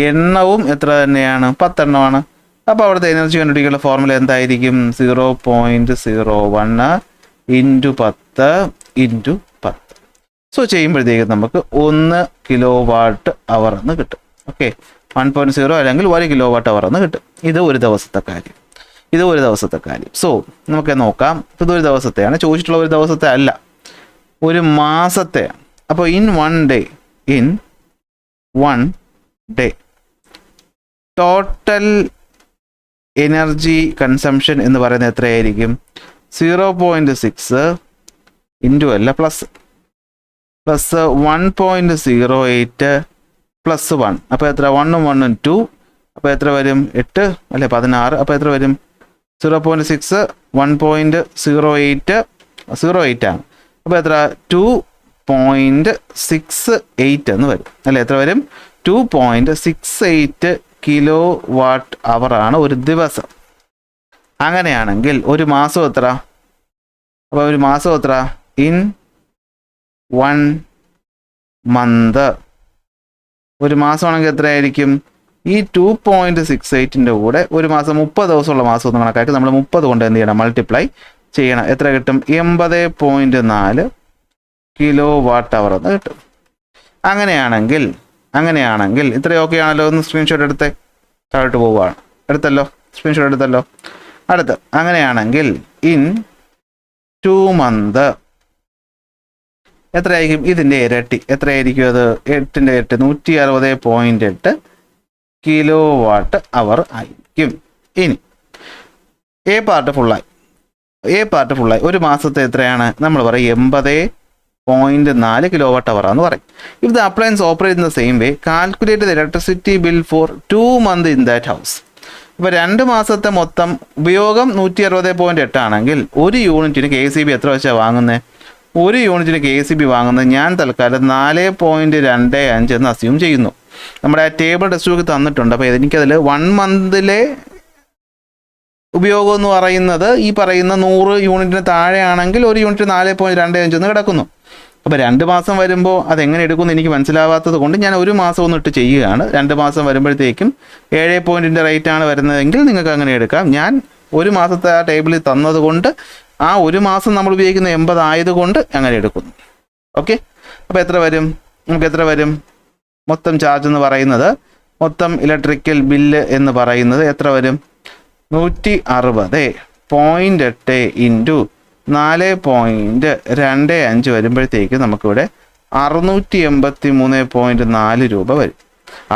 എണ്ണവും എത്ര തന്നെയാണ്? 10 എണ്ണമാണ്. അപ്പോൾ അവിടുത്തെ എനർജി കണ്ടുപിടിക്കാനുള്ള ഫോർമുല എന്തായിരിക്കും? 0.01 ഇൻറ്റു 10 ഇൻറ്റു 10. സോ ചെയ്യുമ്പോഴത്തേക്കും നമുക്ക് 1 കിലോ വാട്ട് അവർ എന്ന് കിട്ടും. ഓക്കെ, 1.0 അല്ലെങ്കിൽ 1 കിലോ വാട്ട് അവർ എന്ന് കിട്ടും. ഇത് ഒരു ദിവസത്തെ കാര്യം. സോ നമുക്ക് നോക്കാം. ഇത് ഒരു ദിവസത്തെയാണ് ചോദിച്ചിട്ടുള്ള, ഒരു ദിവസത്തെ അല്ല, ഒരു മാസത്തെയാണ്. അപ്പോൾ in one day total energy consumption എന്ന് പറയുന്നത് എത്രയായിരിക്കും? 0.6 ഇൻറ്റു അല്ല പ്ലസ് 1.08 പ്ലസ് 1. അപ്പോൾ എത്ര? 1 ഉം 1 ഉം 2. അപ്പോൾ എത്ര വരും? 8 അല്ലെ 16. അപ്പോൾ എത്ര വരും? 0.6 1.08 ആണ്. അപ്പോൾ എത്ര? 2.68 എന്ന് വരും അല്ലേ? എത്ര വരും? 2.68 കിലോ വാട്ട് അവർ ആണ് ഒരു ദിവസം. അങ്ങനെയാണെങ്കിൽ ഒരു മാസം എത്ര? അപ്പോൾ ഒരു മാസം എത്ര? ഇൻ 1 മന്ത് ഒരു മാസമാണെങ്കിൽ എത്രയായിരിക്കും? ഈ 2.68ൻ്റെ കൂടെ ഒരു മാസം 30 ദിവസമുള്ള മാസം ഒന്ന് കണക്കാക്കി നമ്മൾ 30 കൊണ്ട് എന്ത് ചെയ്യണം? മൾട്ടിപ്ലൈ ചെയ്യണം. എത്ര കിട്ടും? 80.4 കിലോ വാട്ട് അവർ എന്ന് കിട്ടും. അങ്ങനെയാണെങ്കിൽ ഇത്രയും ഓക്കെ ആണല്ലോ. ഒന്ന് സ്ക്രീൻഷോട്ട് എടുത്തേ. താഴോട്ട് പോവുകയാണ്. എടുത്തല്ലോ, സ്ക്രീൻഷോട്ട് എടുത്തല്ലോ. അടുത്ത് അങ്ങനെയാണെങ്കിൽ ഇൻ 2 മന്ത് എത്രയായിരിക്കും? ഇതിൻ്റെ ഇരട്ടി. എത്രയായിരിക്കും അത്? 8ൻ്റെ ഇരട്ടി 160.8 കിലോ വാട്ട് അവർ ആയിരിക്കും. ഇനി എ പാർട്ട് ഫുള്ളായി. ഒരു മാസത്തെ എത്രയാണ്? നമ്മൾ പറയും 80.4 കിലോ വാട്ട് അവർ എന്ന് പറയും. If the appliance operate in the same way calculate the electricity bill for 2 month in that house. ഇപ്പോൾ 2 മാസത്തെ മൊത്തം ഉപയോഗം 160.8 ആണെങ്കിൽ ഒരു യൂണിറ്റിന് KCB എത്ര വെച്ചാണ് വാങ്ങുന്നത്? ഒരു യൂണിറ്റിന് KCB വാങ്ങുന്നത് ഞാൻ തൽക്കാലം 4.25 എന്ന് അസ്യൂം ചെയ്യുന്നു. നമ്മുടെ ആ ടേബിൾ ടെക്സ്റ്റ് ബുക്ക് തന്നിട്ടുണ്ട്. അപ്പോൾ എനിക്കതിൽ 1 മന്തിലെ ഉപയോഗം എന്ന് പറയുന്നത് ഈ പറയുന്ന 100 യൂണിറ്റിന് താഴെയാണെങ്കിൽ ഒരു യൂണിറ്റ് 4.25 എന്ന് കിടക്കുന്നു. അപ്പോൾ 2 മാസം വരുമ്പോൾ അതെങ്ങനെ എടുക്കുമെന്ന് എനിക്ക് മനസ്സിലാവാത്തത് കൊണ്ട് ഞാൻ ഒരു മാസം ഒന്നിട്ട് ചെയ്യുകയാണ്. 2 മാസം വരുമ്പോഴത്തേക്കും 7 റേറ്റ് ആണ് വരുന്നതെങ്കിൽ നിങ്ങൾക്ക് അങ്ങനെ എടുക്കാം. ഞാൻ ഒരു മാസത്തെ ആ ടേബിളിൽ തന്നതുകൊണ്ട് ആ ഒരു മാസം നമ്മൾ ഉപയോഗിക്കുന്ന 80 ആയതുകൊണ്ട് അങ്ങനെ എടുക്കുന്നു. ഓക്കെ, അപ്പോൾ എത്ര വരും? നമുക്ക് എത്ര വരും? മൊത്തം ചാർജ് എന്ന് പറയുന്നത്, മൊത്തം ഇലക്ട്രിക്കൽ ബില്ല് എന്ന് പറയുന്നത് എത്ര വരും? 160.8 ഇൻറ്റു 4.25 വരുമ്പോഴത്തേക്ക് നമുക്കിവിടെ 683.4 രൂപ വരും.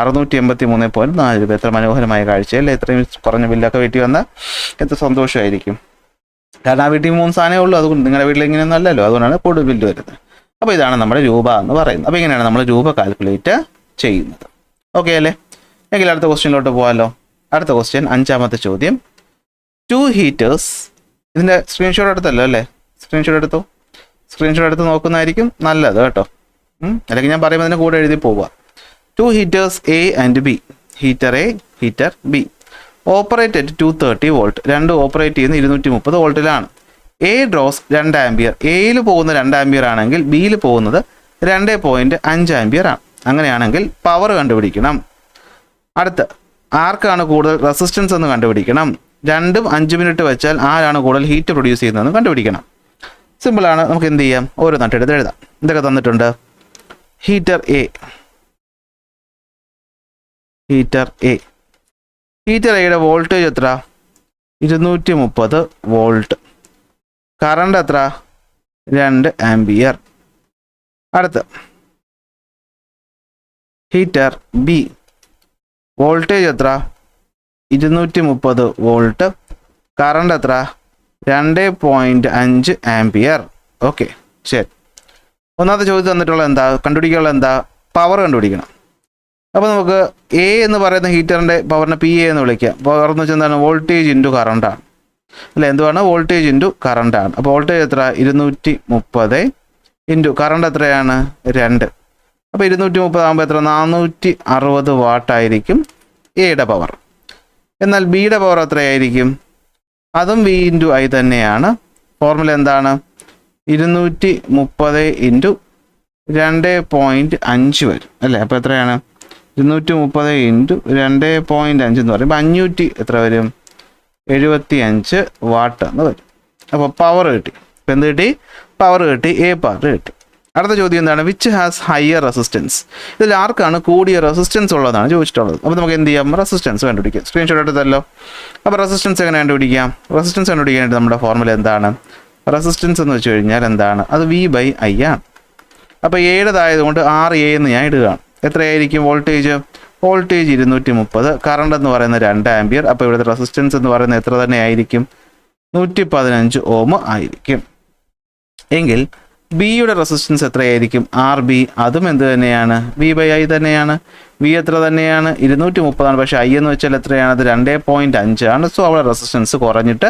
683.4 രൂപ. എത്ര മനോഹരമായ കാഴ്ചയല്ലേ? എത്രയും കുറഞ്ഞ ബില്ലൊക്കെ വീട്ടിൽ വന്നാൽ എത്ര സന്തോഷമായിരിക്കും. കാരണം ആ വീട്ടിൽ 3 സാധനമേ ഉള്ളൂ. അതുകൊണ്ട് നിങ്ങളുടെ വീട്ടിൽ ഇങ്ങനെയൊന്നും അല്ലല്ലോ, അതുകൊണ്ടാണ് കൂടുതൽ ബില്ല് വരുന്നത്. അപ്പോൾ ഇതാണ് നമ്മുടെ രൂപ എന്ന് പറയുന്നത്. അപ്പോൾ ഇങ്ങനെയാണ് നമ്മൾ രൂപ കാൽക്കുലേറ്റ് ചെയ്യുന്നത്. ഓക്കെ അല്ലേ? എങ്കിൽ അടുത്ത ക്വസ്റ്റ്യനിലോട്ട് പോകാമല്ലോ. അടുത്ത ക്വസ്റ്റ്യൻ, 5ാമത്തെ ചോദ്യം. 2 heaters. ഇതിൻ്റെ സ്ക്രീൻഷോട്ട് എടുത്തല്ലോ അല്ലേ? സ്ക്രീൻഷോട്ട് എടുത്ത് നോക്കുന്നതായിരിക്കും നല്ലത് കേട്ടോ. അല്ലെങ്കിൽ ഞാൻ പറയുമ്പോൾ അതിൻ്റെ കൂടെ എഴുതി പോവുക. 2 heaters A and B. Heater A, heater B. Operate at 230 volt. 2 operate ചെയ്യുന്ന 230 വോൾട്ടിലാണ്. A draws 2 ampere. എയിൽ പോകുന്ന 2 ആംബിയർ ആണെങ്കിൽ ബിയിൽ പോകുന്നത് 2.5 ആംബിയർ ആണ്. അങ്ങനെയാണെങ്കിൽ പവർ കണ്ടുപിടിക്കണം. അടുത്ത് ആർക്കാണ് കൂടുതൽ റെസിസ്റ്റൻസ് എന്ന് കണ്ടുപിടിക്കണം. രണ്ടും 5 മിനിറ്റ് വെച്ചാൽ ആരാണ് കൂടുതൽ ഹീറ്റ് പ്രൊഡ്യൂസ് ചെയ്യുന്നതെന്ന് കണ്ടുപിടിക്കണം. സിമ്പിളാണ്. നമുക്ക് എന്ത് ചെയ്യാം, ഓരോ നട്ടെടുത്ത് എഴുതാം. എന്തൊക്കെ തന്നിട്ടുണ്ട്? ഹീറ്റർ എ, ഹീറ്റർ എയുടെ വോൾട്ടേജ് എത്ര? 230 വോൾട്ട്. കറണ്ട് എത്ര? 2 ആംപിയർ. അടുത്ത് ഹീറ്റർ ബി, വോൾട്ടേജ് എത്ര? 230 വോൾട്ട്. കറണ്ട് എത്ര? 2.5 ആംപിയർ. ഓക്കെ, ശരി. ഒന്നാമത്തെ ചോദ്യം തന്നിട്ടുള്ള എന്താ? കണ്ടുപിടിക്കാനുള്ള എന്താ? പവർ കണ്ടുപിടിക്കണം. അപ്പോൾ നമുക്ക് എ എന്ന് പറയുന്ന ഹീറ്ററിൻ്റെ പവറിനെ പി എ എന്ന് വിളിക്കാം. പവർ എന്ന് വെച്ചാൽ എന്താണ്? വോൾട്ടേജ് ഇൻറ്റു കറണ്ടാണ് അല്ലേ? എന്തുവാണ്? വോൾട്ടേജ് ഇൻറ്റു കറണ്ടാണ്. അപ്പോൾ വോൾട്ടേജ് എത്ര? 230 ഇൻറ്റു കറണ്ട് എത്രയാണ്? 2. അപ്പോൾ 230 ആകുമ്പോൾ എത്ര? 460 വാട്ടായിരിക്കും എയുടെ പവർ. എന്നാൽ ബിയുടെ പവർ എത്രയായിരിക്കും? അതും വി ഇൻറ്റു ഐ തന്നെയാണ്. ഫോർമുല എന്താണ്? 230 ഇൻറ്റു 2.5 വരും അല്ലേ? അപ്പോൾ എത്രയാണ്? 230 ഇൻറ്റു 2.5 എന്ന് പറയുമ്പോൾ 500 എത്ര വരും? 75 വാട്ട് എന്ന് വരും. അപ്പോൾ പവർ കിട്ടി. ഇപ്പം എന്ത് കിട്ടി? പവർ കിട്ടി, എ പാർട്ട് കിട്ടി. അടുത്ത ചോദ്യം എന്താണ്? Which has higher resistance? ഇതിൽ ആർക്കാണ് കൂടിയ റെസിസ്റ്റൻസ് ഉള്ളതാണ് ചോദിച്ചിട്ടുള്ളത്. അപ്പോൾ നമുക്ക് എന്ത് ചെയ്യാം? റെസിസ്റ്റൻസ് കണ്ടുപിടിക്കാം. സ്ക്രീൻഷോട്ട് എടുത്തല്ലോ. അപ്പോൾ റെസിസ്റ്റൻസ് എങ്ങനെ കണ്ടുപിടിക്കാം? റെസിസ്റ്റൻസ് കണ്ടുപിടിക്കാനായിട്ട് നമ്മുടെ ഫോർമുല എന്താണ്? റെസിസ്റ്റൻസ് എന്ന് വെച്ച് കഴിഞ്ഞാൽ എന്താണ്? അത് V/I ആണ്. അപ്പോൾ എയുടേതായതുകൊണ്ട് RA എന്ന് ഞാൻ ഇടുകയാണ്. എത്രയായിരിക്കും വോൾട്ടേജ്? വോൾട്ടേജ് 230, കറണ്ട് എന്ന് പറയുന്നത് 2 ആംപിയർ. അപ്പോൾ ഇവിടുത്തെ റെസിസ്റ്റൻസ് എന്ന് പറയുന്നത് എത്ര തന്നെ ആയിരിക്കും? 115 ഓം ആയിരിക്കും. എങ്കിൽ ബിയുടെ റെസിസ്റ്റൻസ് എത്രയായിരിക്കും? RB. അതും എന്ത് തന്നെയാണ്? V/I തന്നെയാണ്. വി എത്ര തന്നെയാണ്? 230 ആണ്. പക്ഷേ ഐ എന്ന് വെച്ചാൽ എത്രയാണ്? അത് 2.5 ആണ്. സോ അവിടെ റെസിസ്റ്റൻസ് കുറഞ്ഞിട്ട്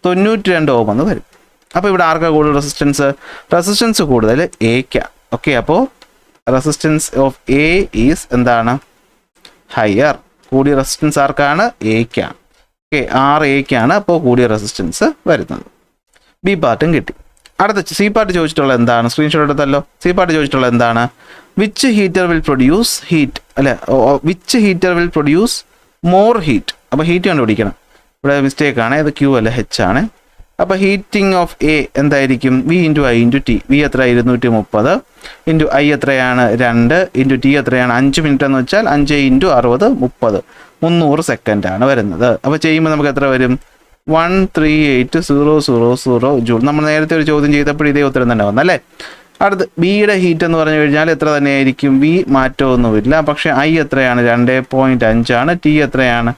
92 ഓം എന്ന് വരും. അപ്പോൾ ഇവിടെ ആർക്കാണ് കൂടുതൽ റെസിസ്റ്റൻസ്? റെസിസ്റ്റൻസ് കൂടുതൽ എയ്ക്കാണ്. ഓക്കെ, അപ്പോൾ റെസിസ്റ്റൻസ് ഓഫ് എ ഈസ് എന്താണ്? ഹയർ. കൂടിയ റെസിസ്റ്റൻസ് ആർക്കാണ്? എയ്ക്കാണ്. ഓക്കെ, RAക്കാണ് അപ്പോൾ കൂടിയ റെസിസ്റ്റൻസ് വരുന്നത്. ബി പാർട്ടും കിട്ടി. അടുത്ത സി പാർട്ട് ചോദിച്ചിട്ടുള്ള എന്താണ്? സ്ക്രീൻഷോട്ട് എടുത്തല്ലോ. സി പാർട്ട് ചോദിച്ചിട്ടുള്ള എന്താണ്? Which heater will produce heat അല്ലെ? Which heater will produce more heat. അപ്പോൾ ഹീറ്റ് കണ്ടുപിടിക്കണം. ഇവിടെ മിസ്റ്റേക്ക് ആണ്, ഇത് Q അല്ല, H ആണ്. അപ്പോൾ ഹീറ്റിംഗ് ഓഫ് എ എന്തായിരിക്കും? V into I into T. V എത്ര? 230 ഇൻറ്റു I എത്രയാണ്? 2 ഇൻറ്റു ടി എത്രയാണ്? 5 മിനിറ്റ് എന്ന് വെച്ചാൽ 5 ഇൻറ്റു 60 30, 300 സെക്കൻഡാണ് വരുന്നത്. അപ്പോൾ ചെയ്യുമ്പോൾ നമുക്ക് എത്ര വരും? 138,000 ജൂൾ. നമ്മൾ നേരത്തെ ഒരു ചോദ്യം ചെയ്തപ്പോൾ ഇതേ ഉത്തരം തന്നെ വന്നല്ലേ. അടുത്ത് ബിയുടെ ഹീറ്റ് എന്ന് പറഞ്ഞു കഴിഞ്ഞാൽ എത്ര തന്നെയായിരിക്കും? വി മാറ്റമൊന്നുമില്ല. പക്ഷേ I എത്രയാണ്? 2.5 ആണ്. ടി എത്രയാണ്?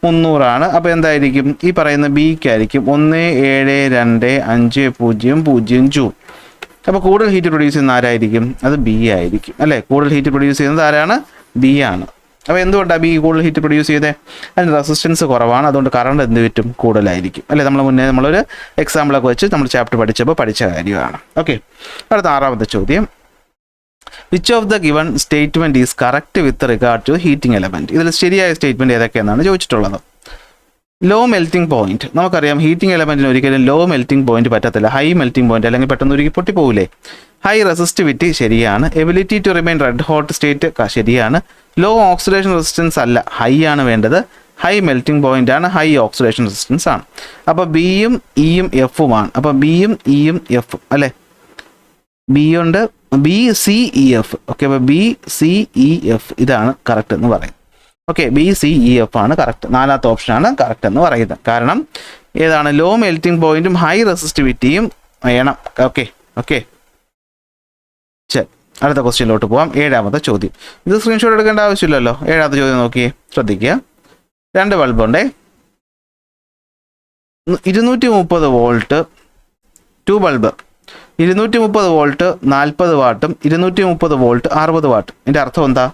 300 ആണ്. അപ്പോൾ എന്തായിരിക്കും? ഈ പറയുന്ന ബിക്കായിരിക്കും 172500 ജൂൾ. അപ്പോൾ കൂടുതൽ ഹീറ്റ് പ്രൊഡ്യൂസ് ചെയ്യുന്ന ആരായിരിക്കും? അത് ബി ആയിരിക്കും അല്ലേ? കൂടുതൽ ഹീറ്റ് പ്രൊഡ്യൂസ് ചെയ്യുന്നത് ആരാണ്? ബി ആണ്. അപ്പോൾ എന്തുകൊണ്ടാണ് ബി കൂടുതൽ ഹീറ്റ് പ്രൊഡ്യൂസ് ചെയ്തത്? അതിന് റെസിസ്റ്റൻസ് കുറവാണ്. അതുകൊണ്ട് കറണ്ട് എന്ത് പറ്റും? കൂടുതലായിരിക്കും അല്ലേ? നമ്മളൊരു എക്സാമ്പിളൊക്കെ വെച്ച് നമ്മൾ ചാപ്റ്റർ പഠിച്ചപ്പോൾ പഠിച്ച കാര്യമാണ്. ഓക്കെ, അടുത്ത 6ാമത്തെ ചോദ്യം. Which of the given statement is correct with regard to heating element? ഇതിൽ ശരിയായ സ്റ്റേറ്റ്മെൻറ്റ് ഏതൊക്കെയെന്നാണ് ചോദിച്ചിട്ടുള്ളത്. Low melting point. നമുക്കറിയാം ഹീറ്റിംഗ് എലമെൻറ്റിന് ഒരിക്കലും ലോ മെൽറ്റിംഗ് പോയിന്റ് പറ്റത്തില്ല. ഹൈ മെൽറ്റിംഗ് പോയിന്റ് അല്ലെങ്കിൽ പെട്ടെന്ന് ഉരുകി പൊട്ടിപ്പോവില്ലേ? ഹൈ റെസിസ്റ്റിവിറ്റി ശരിയാണ്. Ability to remain red hot state ശരിയാണ്. ലോ ഓക്സിഡേഷൻ റെസിസ്റ്റൻസ് അല്ല, ഹൈ ആണ് വേണ്ടത്. ഹൈ മെൽറ്റിംഗ് പോയിന്റ് ആണ്, ഹൈ ഓക്സിഡേഷൻ റെസിസ്റ്റൻസ് ആണ്. അപ്പോൾ ബിയും ഇയും എഫുമാണ്. അപ്പോൾ ബിയും ഇയും എഫും അല്ലേ? ബി ഉണ്ട്, BCEF. ഓക്കെ, അപ്പോൾ BCEF ഇതാണ് കറക്റ്റ് എന്ന് പറയും. ഓക്കെ, BCEF ആണ് കറക്റ്റ്. 4ാമത്തെ ഓപ്ഷനാണ് കറക്റ്റ് എന്ന് പറയുന്നത്. കാരണം ഏതാണ്? ലോ മെൽറ്റിംഗ് പോയിന്റും ഹൈ റെസിസ്റ്റിവിറ്റിയും വേണം. ഓക്കെ ഓക്കെ, ശരി. അടുത്ത ക്വസ്റ്റ്യനിലോട്ട് പോകാം. 7ാമത്തെ ചോദ്യം. ഇത് സ്ക്രീൻഷോട്ട് എടുക്കേണ്ട ആവശ്യമില്ലല്ലോ. 7ാമത്തെ ചോദ്യം നോക്കിയേ, ശ്രദ്ധിക്കുക. 2 ബൾബുണ്ടേ, 230 വോൾട്ട്. 2 bulb, 230 volt 40 വാട്ടും 230 volt 60 വാട്ടും. ഇതിൻ്റെ അർത്ഥം എന്താ?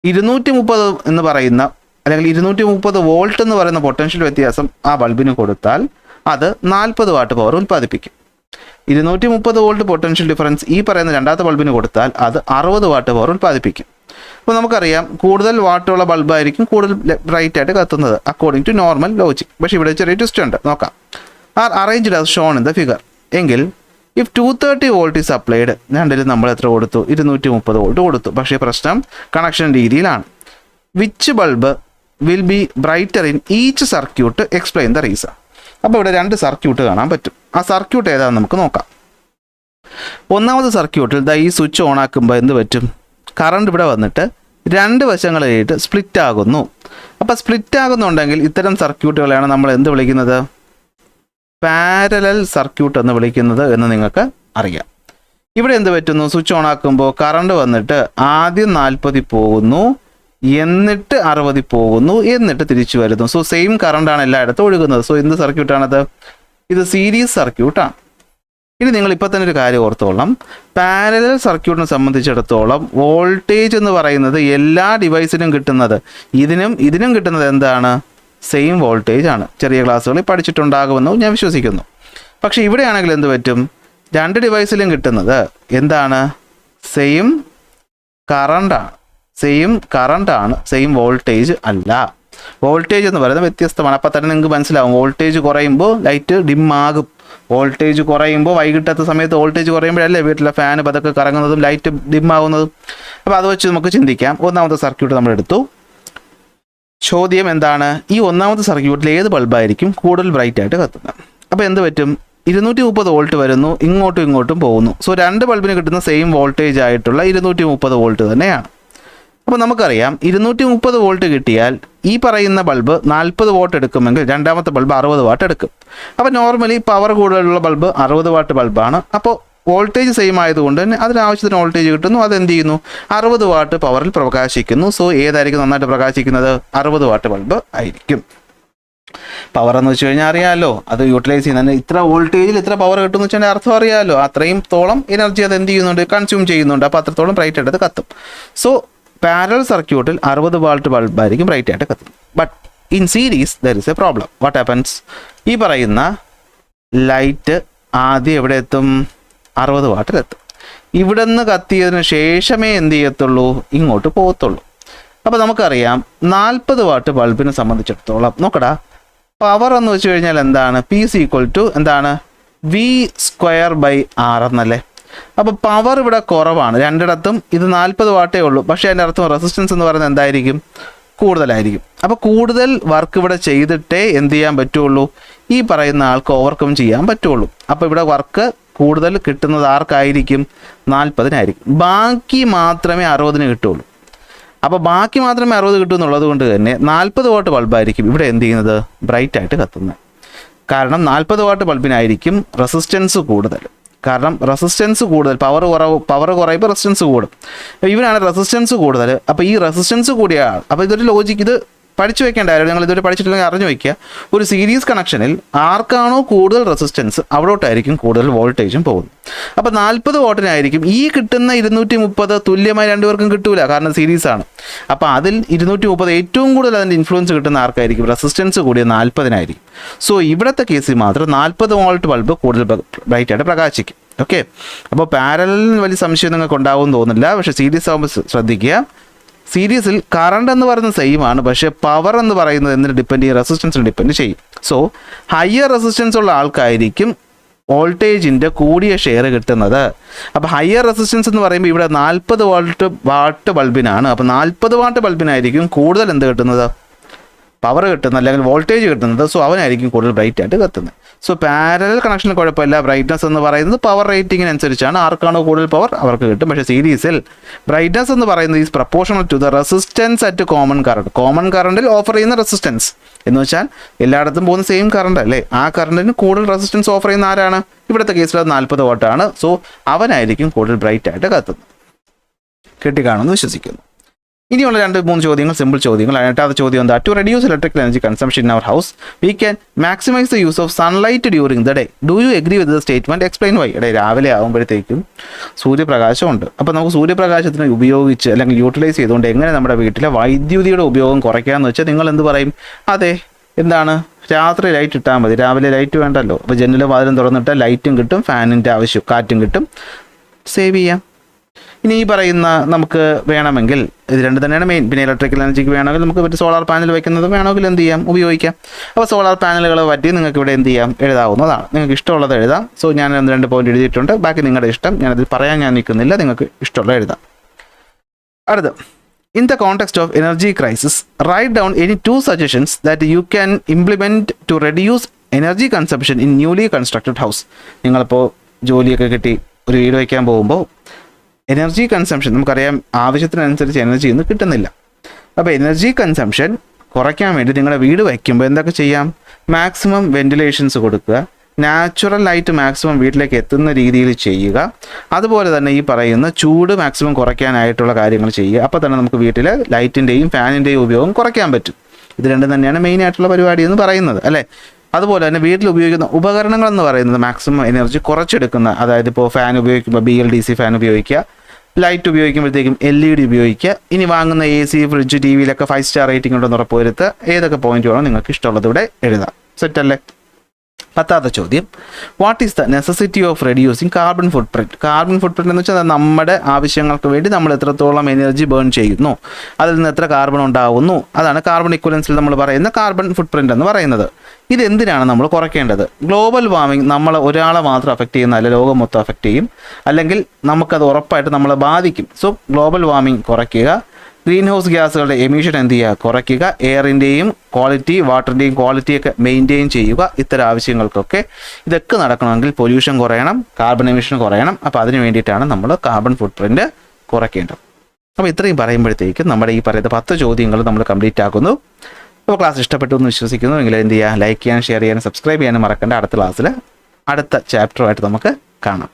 230 എന്ന് പറയുന്ന അല്ലെങ്കിൽ 230 വോൾട്ട് എന്ന് പറയുന്ന പൊട്ടൻഷ്യൽ വ്യത്യാസം ആ ബൾബിന് കൊടുത്താൽ അത് 40 വാട്ട് പവർ ഉൽപ്പാദിപ്പിക്കും. 230 വോൾട്ട് പൊട്ടൻഷ്യൽ ഡിഫറൻസ് ഈ പറയുന്ന 2ാമത്തെ ബൾബിന് കൊടുത്താൽ അത് 60 വാട്ട് പവർ ഉൽപ്പാദിപ്പിക്കും. അപ്പോൾ നമുക്കറിയാം കൂടുതൽ വാട്ടുള്ള ബൾബായിരിക്കും കൂടുതൽ ബ്രൈറ്റ് ആയിട്ട് കത്തുന്നത് അക്കോർഡിംഗ് ടു നോർമൽ ലോജിക്. പക്ഷേ ഇവിടെ ചെറിയ ട്വിസ്റ്റ് ഉണ്ട്, നോക്കാം. R arranged as shown in the figure. എങ്കിൽ ഇഫ് 230 വോൾട്ട് ഈസ് അപ്ലൈഡ്, രണ്ടിലും നമ്മൾ എത്ര കൊടുത്തു? 230 വോൾട്ട് കൊടുത്തു. പക്ഷേ പ്രശ്നം കണക്ഷൻ രീതിയിലാണ്. Which bulb will be brighter in each circuit explain the reason. അപ്പോൾ ഇവിടെ 2 സർക്യൂട്ട് കാണാൻ പറ്റും. ആ സർക്യൂട്ട് ഏതാണെന്ന് നമുക്ക് നോക്കാം. ഒന്നാമത്തെ സർക്യൂട്ടിൽ ഈ സ്വിച്ച് ഓൺ ആക്കുമ്പോൾ എന്ത് പറ്റും? കറണ്ട് ഇവിടെ വന്നിട്ട് 2 വശങ്ങളിലായിട്ട് സ്പ്ലിറ്റ് ആകുന്നു. അപ്പോൾ സ്പ്ലിറ്റ് ആകുന്നുണ്ടെങ്കിൽ ഇത്തരം സർക്യൂട്ടുകളെയാണ് നമ്മൾ എന്ത് വിളിക്കുന്നത്? പാരലൽ സർക്യൂട്ട് എന്ന് വിളിക്കുന്നത് എന്ന് നിങ്ങൾക്ക് അറിയാം. ഇവിടെ എന്ത് പറ്റുന്നു? സ്വിച്ച് ഓൺ ആക്കുമ്പോൾ കറണ്ട് വന്നിട്ട് ആദ്യം 40 പോകുന്നു, എന്നിട്ട് 60 പോകുന്നു, എന്നിട്ട് തിരിച്ചു വരുന്നു. സോ സെയിം കറണ്ടാണ് എല്ലായിടത്തും ഒഴുകുന്നത്. സോ എന്ത് സർക്യൂട്ടാണത്? ഇത് സീരീസ് സർക്യൂട്ടാണ്. ഇനി നിങ്ങൾ ഇപ്പോൾ തന്നെ ഒരു കാര്യം ഓർത്തോളാം. പാരലൽ സർക്യൂട്ടിനെ സംബന്ധിച്ചിടത്തോളം വോൾട്ടേജ് എന്ന് പറയുന്നത് എല്ലാ ഡിവൈസിനും കിട്ടുന്നത് ഇതിനും കിട്ടുന്നത് എന്താണ്? സെയിം വോൾട്ടേജ് ആണ്. ചെറിയ ക്ലാസ്സുകളിൽ പഠിച്ചിട്ടുണ്ടാകുമെന്ന് ഞാൻ വിശ്വസിക്കുന്നു. പക്ഷേ ഇവിടെയാണെങ്കിൽ എന്ത് പറ്റും? 2 ഡിവൈസിലും കിട്ടുന്നത് എന്താണ്? സെയിം കറണ്ടാണ്. സെയിം വോൾട്ടേജ് അല്ല. വോൾട്ടേജ് എന്ന് പറയുന്നത് വ്യത്യസ്തമാണ്. അപ്പം തന്നെ നിങ്ങൾക്ക് മനസ്സിലാവും, വോൾട്ടേജ് കുറയുമ്പോൾ ലൈറ്റ് ഡിം ആകും. വോൾട്ടേജ് കുറയുമ്പോൾ വൈകിട്ടത്തെ സമയത്ത് വോൾട്ടേജ് കുറയുമ്പോഴല്ലേ വീട്ടിലെ ഫാന് പതൊക്കെ കറങ്ങുന്നതും ലൈറ്റ് ഡിം ആവുന്നതും. അപ്പോൾ അത് വെച്ച് നമുക്ക് ചിന്തിക്കാം. ഒന്നാമത്തെ സർക്യൂട്ട് നമ്മൾ എടുത്തു. ചോദ്യം എന്താണ്? ഈ ഒന്നാമത്തെ സർക്യൂട്ടിൽ ഏത് ബൾബായിരിക്കും കൂടുതൽ ബ്രൈറ്റ് ആയിട്ട് കത്തുന്നത്? അപ്പോൾ എന്ത് പറ്റും? 230 വോൾട്ട് വരുന്നു, ഇങ്ങോട്ടും പോകുന്നു. സോ 2 ബൾബിന് കിട്ടുന്ന സെയിം വോൾട്ടേജ് ആയിട്ടുള്ള 230 വോൾട്ട് തന്നെയാണ്. അപ്പോൾ നമുക്കറിയാം 230 വോൾട്ട് കിട്ടിയാൽ ഈ പറയുന്ന ബൾബ് 40 വാട്ട് എടുക്കുമെങ്കിൽ രണ്ടാമത്തെ ബൾബ് 60 വാട്ട് എടുക്കും. അപ്പോൾ നോർമലി പവർ കൂടുതലുള്ള ബൾബ് 60 വാട്ട് ബൾബാണ്. അപ്പോൾ വോൾട്ടേജ് സെയിം ആയതുകൊണ്ട് തന്നെ അതിനാവശ്യത്തിന് വോൾട്ടേജ് കിട്ടുന്നു. അതെന്ത് ചെയ്യുന്നു? 60 വാട്ട് പവറിൽ പ്രകാശിക്കുന്നു. സോ ഏതായിരിക്കും നന്നായിട്ട് പ്രകാശിക്കുന്നത്? 60 വാട്ട് ബൾബ് ആയിരിക്കും. പവർ എന്ന് വെച്ച് കഴിഞ്ഞാൽ അറിയാമല്ലോ, അത് യൂട്ടിലൈസ് ചെയ്യുന്നതിന് ഇത്ര വോൾട്ടേജിൽ ഇത്ര പവർ കിട്ടുമെന്ന് വെച്ചാൽ അർത്ഥം അറിയാമല്ലോ. അത്രയും തോളം എനർജി അത് എന്ത് ചെയ്യുന്നുണ്ട്? കൺസ്യൂം ചെയ്യുന്നുണ്ട്. അപ്പോൾ അത്രത്തോളം ബ്രൈറ്റ് ആയിട്ട് കത്തും. സോ പാരലൽ സർക്യൂട്ടിൽ 60 വാട്ട് ബൾബായിരിക്കും ബ്രൈറ്റ് ആയിട്ട് കത്തുന്നത്. But in series there is a problem. What happens? ഈ പറയുന്ന ലൈറ്റ് ആദ്യം എവിടെ എത്തും? 60 വാട്ടിലെത്തും. ഇവിടെ നിന്ന് കത്തിയതിന് ശേഷമേ എന്ത് ചെയ്യത്തുള്ളൂ? ഇങ്ങോട്ട് പോകത്തുള്ളൂ. അപ്പോൾ നമുക്കറിയാം 40 വാട്ട് ബൾബിനെ സംബന്ധിച്ചിടത്തോളം നോക്കടാ, പവർ എന്ന് വെച്ച് കഴിഞ്ഞാൽ എന്താണ്? P = എന്താണ്? V²/R എന്നല്ലേ. അപ്പോൾ പവർ ഇവിടെ കുറവാണ് രണ്ടിടത്തും. ഇത് 40 വാട്ടേ ഉള്ളൂ. പക്ഷേ അതിൻ്റെ അർത്ഥം റെസിസ്റ്റൻസ് എന്ന് പറയുന്നത് എന്തായിരിക്കും? കൂടുതലായിരിക്കും. അപ്പോൾ കൂടുതൽ വർക്ക് ഇവിടെ ചെയ്തിട്ടേ എന്ത് ചെയ്യാൻ പറ്റുള്ളൂ? ഈ പറയുന്ന ആൾക്ക് ഓവർകം ചെയ്യാൻ പറ്റുള്ളൂ. അപ്പോൾ ഇവിടെ വർക്ക് കൂടുതൽ കിട്ടുന്നത് ആർക്കായിരിക്കും? 40-നായിരിക്കും. ബാക്കി മാത്രമേ 60-ന് കിട്ടുള്ളൂ. അപ്പോൾ ബാക്കി മാത്രമേ 60 കിട്ടൂ എന്നുള്ളത് കൊണ്ട് തന്നെ 40 വാട്ട് ബൾബായിരിക്കും ഇവിടെ എന്ത് ചെയ്യുന്നത്? ബ്രൈറ്റ് ആയിട്ട് കത്തുന്നത്. കാരണം 40 വാട്ട് ബൾബിനായിരിക്കും റെസിസ്റ്റൻസ് കൂടുതൽ. കാരണം റെസിസ്റ്റൻസ് കൂടുതൽ, പവർ കുറയുമ്പോൾ റെസിസ്റ്റൻസ് കൂടും. ഇവനാണ് റെസിസ്റ്റൻസ് കൂടുതൽ. അപ്പോൾ ഈ റെസിസ്റ്റൻസ് കൂടിയ ആൾ, അപ്പോൾ ഇതൊരു ലോജിക്ക്, ഇത് പഠിച്ചു വെക്കേണ്ട കാര്യം ഞങ്ങൾ ഇതുവരെ പഠിച്ചിട്ടില്ലെങ്കിൽ അറിഞ്ഞു വയ്ക്കുക. ഒരു സീരീസ് കണക്ഷനിൽ ആർക്കാണോ കൂടുതൽ റെസിസ്റ്റൻസ് അവിടോട്ടായിരിക്കും കൂടുതൽ വോൾട്ടേജും പോകുന്നത്. അപ്പോൾ 40 വാട്ടിനായിരിക്കും ഈ കിട്ടുന്ന 230 തുല്യമായി രണ്ടുപേർക്കും കിട്ടൂല, കാരണം സീരീസ് ആണ്. അപ്പോൾ അതിൽ 230 ഏറ്റവും കൂടുതൽ അതിൻ്റെ ഇൻഫ്ലുവൻസ് കിട്ടുന്ന ആർക്കായിരിക്കും? റെസിസ്റ്റൻസ് കൂടിയ 40-നായിരിക്കും. സോ ഇവിടുത്തെ കേസിൽ മാത്രം 40 വോൾട്ട് ബൾബ് കൂടുതൽ ബ്രൈറ്റ് ആയിട്ട് പ്രകാശിക്കും. ഓക്കെ, അപ്പോൾ പാരലലിന് വലിയ സംശയം നിങ്ങൾക്ക് ഉണ്ടാവുമെന്ന് തോന്നുന്നില്ല. പക്ഷേ സീരീസ് ആകുമ്പോൾ ശ്രദ്ധിക്കുക, സീരീസിൽ കറണ്ട് എന്ന് പറയുന്നത് സെയിം ആണ്, പക്ഷേ പവർ എന്ന് പറയുന്നത് എന്തിന് ഡിപ്പെൻഡ് ചെയ്യും? റെസിസ്റ്റൻസിന് ഡിപ്പെൻഡ് ചെയ്യും. സോ ഹയർ റെസിസ്റ്റൻസ് ഉള്ള ആൾക്കായിരിക്കും വോൾട്ടേജിൻ്റെ കൂടിയ ഷെയർ കിട്ടുന്നത്. അപ്പോൾ ഹയർ റെസിസ്റ്റൻസ് എന്ന് പറയുമ്പോൾ ഇവിടെ 40 വാട്ട് ബൾബിനാണ്. അപ്പോൾ 40 വാട്ട് ബൾബിനായിരിക്കും കൂടുതൽ എന്ത് കിട്ടുന്നത്? പവർ കിട്ടുന്നത്, അല്ലെങ്കിൽ വോൾട്ടേജ് കിട്ടുന്നത്. സോ അവനായിരിക്കും കൂടുതൽ ബ്രൈറ്റ് ആയിട്ട് കത്തുന്നത്. സോ പാരലൽ കണക്ഷനിൽ കുഴപ്പമില്ല. ബ്രൈറ്റ്നസ് എന്ന് പറയുന്നത് പവർ റേറ്റിങ്ങിനനുസരിച്ചാണ്. ആർക്കാണോ കൂടുതൽ പവർ അവർക്ക് കിട്ടും. പക്ഷേ സീരീസിൽ ബ്രൈറ്റ്നസ് എന്ന് പറയുന്നത് is proportional to the resistance at common current. Common കറണ്ടിൽ ഓഫർ ചെയ്യുന്ന റെസിസ്റ്റൻസ് എന്ന് വെച്ചാൽ എല്ലായിടത്തും പോകുന്ന സെയിം കറണ്ട് അല്ലേ, ആ കറണ്ടിന് കൂടുതൽ റെസിസ്റ്റൻസ് ഓഫർ ചെയ്യുന്ന ആരാണ്? ഇവിടുത്തെ കേസിൽ അത് 40 വാട്ടാണ്. സോ അവനായിരിക്കും കൂടുതൽ ബ്രൈറ്റ് ആയിട്ട് കത്തുന്നത്. കിട്ടിക്കാണെന്ന് വിശ്വസിക്കുന്നു. ഇനിയുള്ള 2-3 ചോദ്യങ്ങൾ സിമ്പിൾ ചോദ്യങ്ങൾ. അതിനകത്ത് ചോദ്യം എന്താ? To reduce electrical energy consumption in our house we can maximise the use of sunlight during the day. Do you agree with the statement? Explain why. രാവിലെ ആകുമ്പോഴത്തേക്കും സൂര്യപ്രകാശമുണ്ട്. അപ്പോൾ നമുക്ക് സൂര്യപ്രകാശത്തിന് ഉപയോഗിച്ച് അല്ലെങ്കിൽ യൂട്ടിലൈസ് ചെയ്തുകൊണ്ട് എങ്ങനെ നമ്മുടെ വീട്ടിലെ വൈദ്യുതിയുടെ ഉപയോഗം കുറയ്ക്കാമെന്ന് വെച്ചാൽ നിങ്ങൾ എന്ത് പറയും? അതെ, എന്താണ്? രാത്രി ലൈറ്റ് ഇട്ടാൽ മതി, രാവിലെ ലൈറ്റ് വേണ്ടല്ലോ. അപ്പോൾ ജനലും വാതിലും തുറന്നിട്ടാൽ ലൈറ്റും കിട്ടും, ഫാനിൻ്റെ ആവശ്യം കാറ്റും കിട്ടും, സേവ് ചെയ്യാം. ഇനി ഈ പറയുന്ന നമുക്ക് വേണമെങ്കിൽ ഇത് രണ്ട് തന്നെയാണ് മെയിൻ. പിന്നെ ഇലക്ട്രിക്കൽ എനർജിക്ക് വേണമെങ്കിൽ നമുക്ക് മറ്റേ സോളാർ പാനൽ വയ്ക്കുന്നത് വേണമെങ്കിൽ എന്ത് ചെയ്യാം? ഉപയോഗിക്കാം. അപ്പോൾ സോളാർ പാനലുകളെ പറ്റി നിങ്ങൾക്ക് ഇവിടെ എന്ത് ചെയ്യാം? എഴുതാവുന്നതാണ്. നിങ്ങൾക്ക് ഇഷ്ടമുള്ളത് എഴുതാം. സോ ഞാൻ 2 പോയിന്റ് എഴുതിയിട്ടുണ്ട്. ബാക്കി നിങ്ങളുടെ ഇഷ്ടം. ഞാനതിൽ പറയാൻ നിൽക്കുന്നില്ല. നിങ്ങൾക്ക് ഇഷ്ടമുള്ളത് എഴുതാം. അടുത്ത് In the context of energy crisis, write down any 2 suggestions that you can implement to reduce energy consumption in newly constructed house. നിങ്ങളിപ്പോൾ ജോലിയൊക്കെ കിട്ടി ഒരു വീട് വയ്ക്കാൻ പോകുമ്പോൾ എനർജി കൺസംഷൻ നമുക്കറിയാം, ആവശ്യത്തിനനുസരിച്ച് എനർജി ഒന്നും കിട്ടുന്നില്ല. അപ്പോൾ എനർജി കൺസംഷൻ കുറയ്ക്കാൻ വേണ്ടി നിങ്ങളുടെ വീട് വയ്ക്കുമ്പോൾ എന്തൊക്കെ ചെയ്യാം? മാക്സിമം വെന്റിലേഷൻസ് കൊടുക്കുക, നാച്ചുറൽ ലൈറ്റ് മാക്സിമം വീട്ടിലേക്ക് എത്തുന്ന രീതിയിൽ ചെയ്യുക. അതുപോലെ തന്നെ ഈ പറയുന്ന ചൂട് മാക്സിമം കുറയ്ക്കാനായിട്ടുള്ള കാര്യങ്ങൾ ചെയ്യുക. അപ്പോൾ തന്നെ നമുക്ക് വീട്ടിൽ ലൈറ്റിൻ്റെയും ഫാനിൻ്റെയും ഉപയോഗം കുറയ്ക്കാൻ പറ്റും. ഇത് രണ്ടും തന്നെയാണ് മെയിൻ ആയിട്ടുള്ള പരിപാടി എന്ന് പറയുന്നത്, അല്ലേ? അതുപോലെ തന്നെ വീട്ടിൽ ഉപയോഗിക്കുന്ന ഉപകരണങ്ങൾ എന്ന് പറയുന്നത് മാക്സിമം എനർജി കുറച്ചെടുക്കുന്ന, അതായത് ഇപ്പോൾ ഫാൻ ഉപയോഗിക്കുമ്പോൾ BLDC ഫാൻ ഉപയോഗിക്കുക, ലൈറ്റ് ഉപയോഗിക്കുമ്പോഴത്തേക്കും LED ഉപയോഗിക്കുക. ഇനി വാങ്ങുന്ന AC, fridge, TV യിലൊക്കെ 5 star rating ഉണ്ടെന്ന് ഉറപ്പുവരുത്തുക. ഏതൊക്കെ പോയിന്റ് വേണോ നിങ്ങൾക്ക് ഇഷ്ടമുള്ളത് ഇവിടെ എഴുതാം. സെറ്റല്ലേ? 10ാമത്തെ ചോദ്യം, what is the necessity of reducing carbon footprint? Carbon footprint എന്ന് വെച്ചാൽ നമ്മുടെ ആവശ്യങ്ങൾക്ക് വേണ്ടി നമ്മൾ എത്രത്തോളം എനർജി ബേൺ ചെയ്യുന്നു, അതിൽ നിന്ന് എത്ര കാർബൺ ഉണ്ടാവുന്നു, അതാണ് കാർബൺ ഇക്വലൻസിൽ നമ്മൾ പറയുന്ന കാർബൺ ഫുട് പ്രിൻറ്റ് എന്ന് പറയുന്നത്. ഇതെന്തിനാണ് നമ്മൾ കുറയ്ക്കേണ്ടത്? ഗ്ലോബൽ വാർമിംഗ് നമ്മൾ ഒരാളെ മാത്രം അഫക്റ്റ് ചെയ്യുന്നതല്ല, ലോകം മൊത്തം അഫക്റ്റ് ചെയ്യും, അല്ലെങ്കിൽ നമുക്കത് ഉറപ്പായിട്ട് നമ്മളെ ബാധിക്കും. സോ ഗ്ലോബൽ വാർമിംഗ് കുറയ്ക്കുക, ഗ്രീൻ ഹൗസ് ഗ്യാസുകളുടെ എമിഷൻ എന്ത് ചെയ്യുക? കുറയ്ക്കുക, എയറിൻ്റെയും ക്വാളിറ്റി, വാട്ടറിൻ്റെയും ക്വാളിറ്റിയൊക്കെ മെയിൻറ്റെയിൻ ചെയ്യുക. ഇത്തരം ആവശ്യങ്ങൾക്കൊക്കെ ഇതൊക്കെ നടക്കണമെങ്കിൽ പൊല്യൂഷൻ കുറയണം, കാർബൺ എമിഷൻ കുറയണം. അപ്പോൾ അതിന് വേണ്ടിയിട്ടാണ് നമ്മൾ കാർബൺ ഫുട് പ്രിൻറ്റ് കുറയ്ക്കേണ്ടത്. അപ്പോൾ ഇത്രയും പറയുമ്പോഴത്തേക്കും നമ്മുടെ ഈ പറയുന്ന 10 ചോദ്യങ്ങൾ നമ്മൾ കംപ്ലീറ്റ് ആക്കുന്നു. അപ്പോൾ ക്ലാസ് ഇഷ്ടപ്പെട്ടു എന്ന് വിശ്വസിക്കുന്നു. എങ്കിൽ എന്ത് ചെയ്യുക? ലൈക്ക് ചെയ്യാനും ഷെയർ ചെയ്യാനും സബ്സ്ക്രൈബ് ചെയ്യാനും മറക്കണ്ട. അടുത്ത ക്ലാസ്സിൽ അടുത്ത ചാപ്റ്ററുമായിട്ട് നമുക്ക് കാണാം.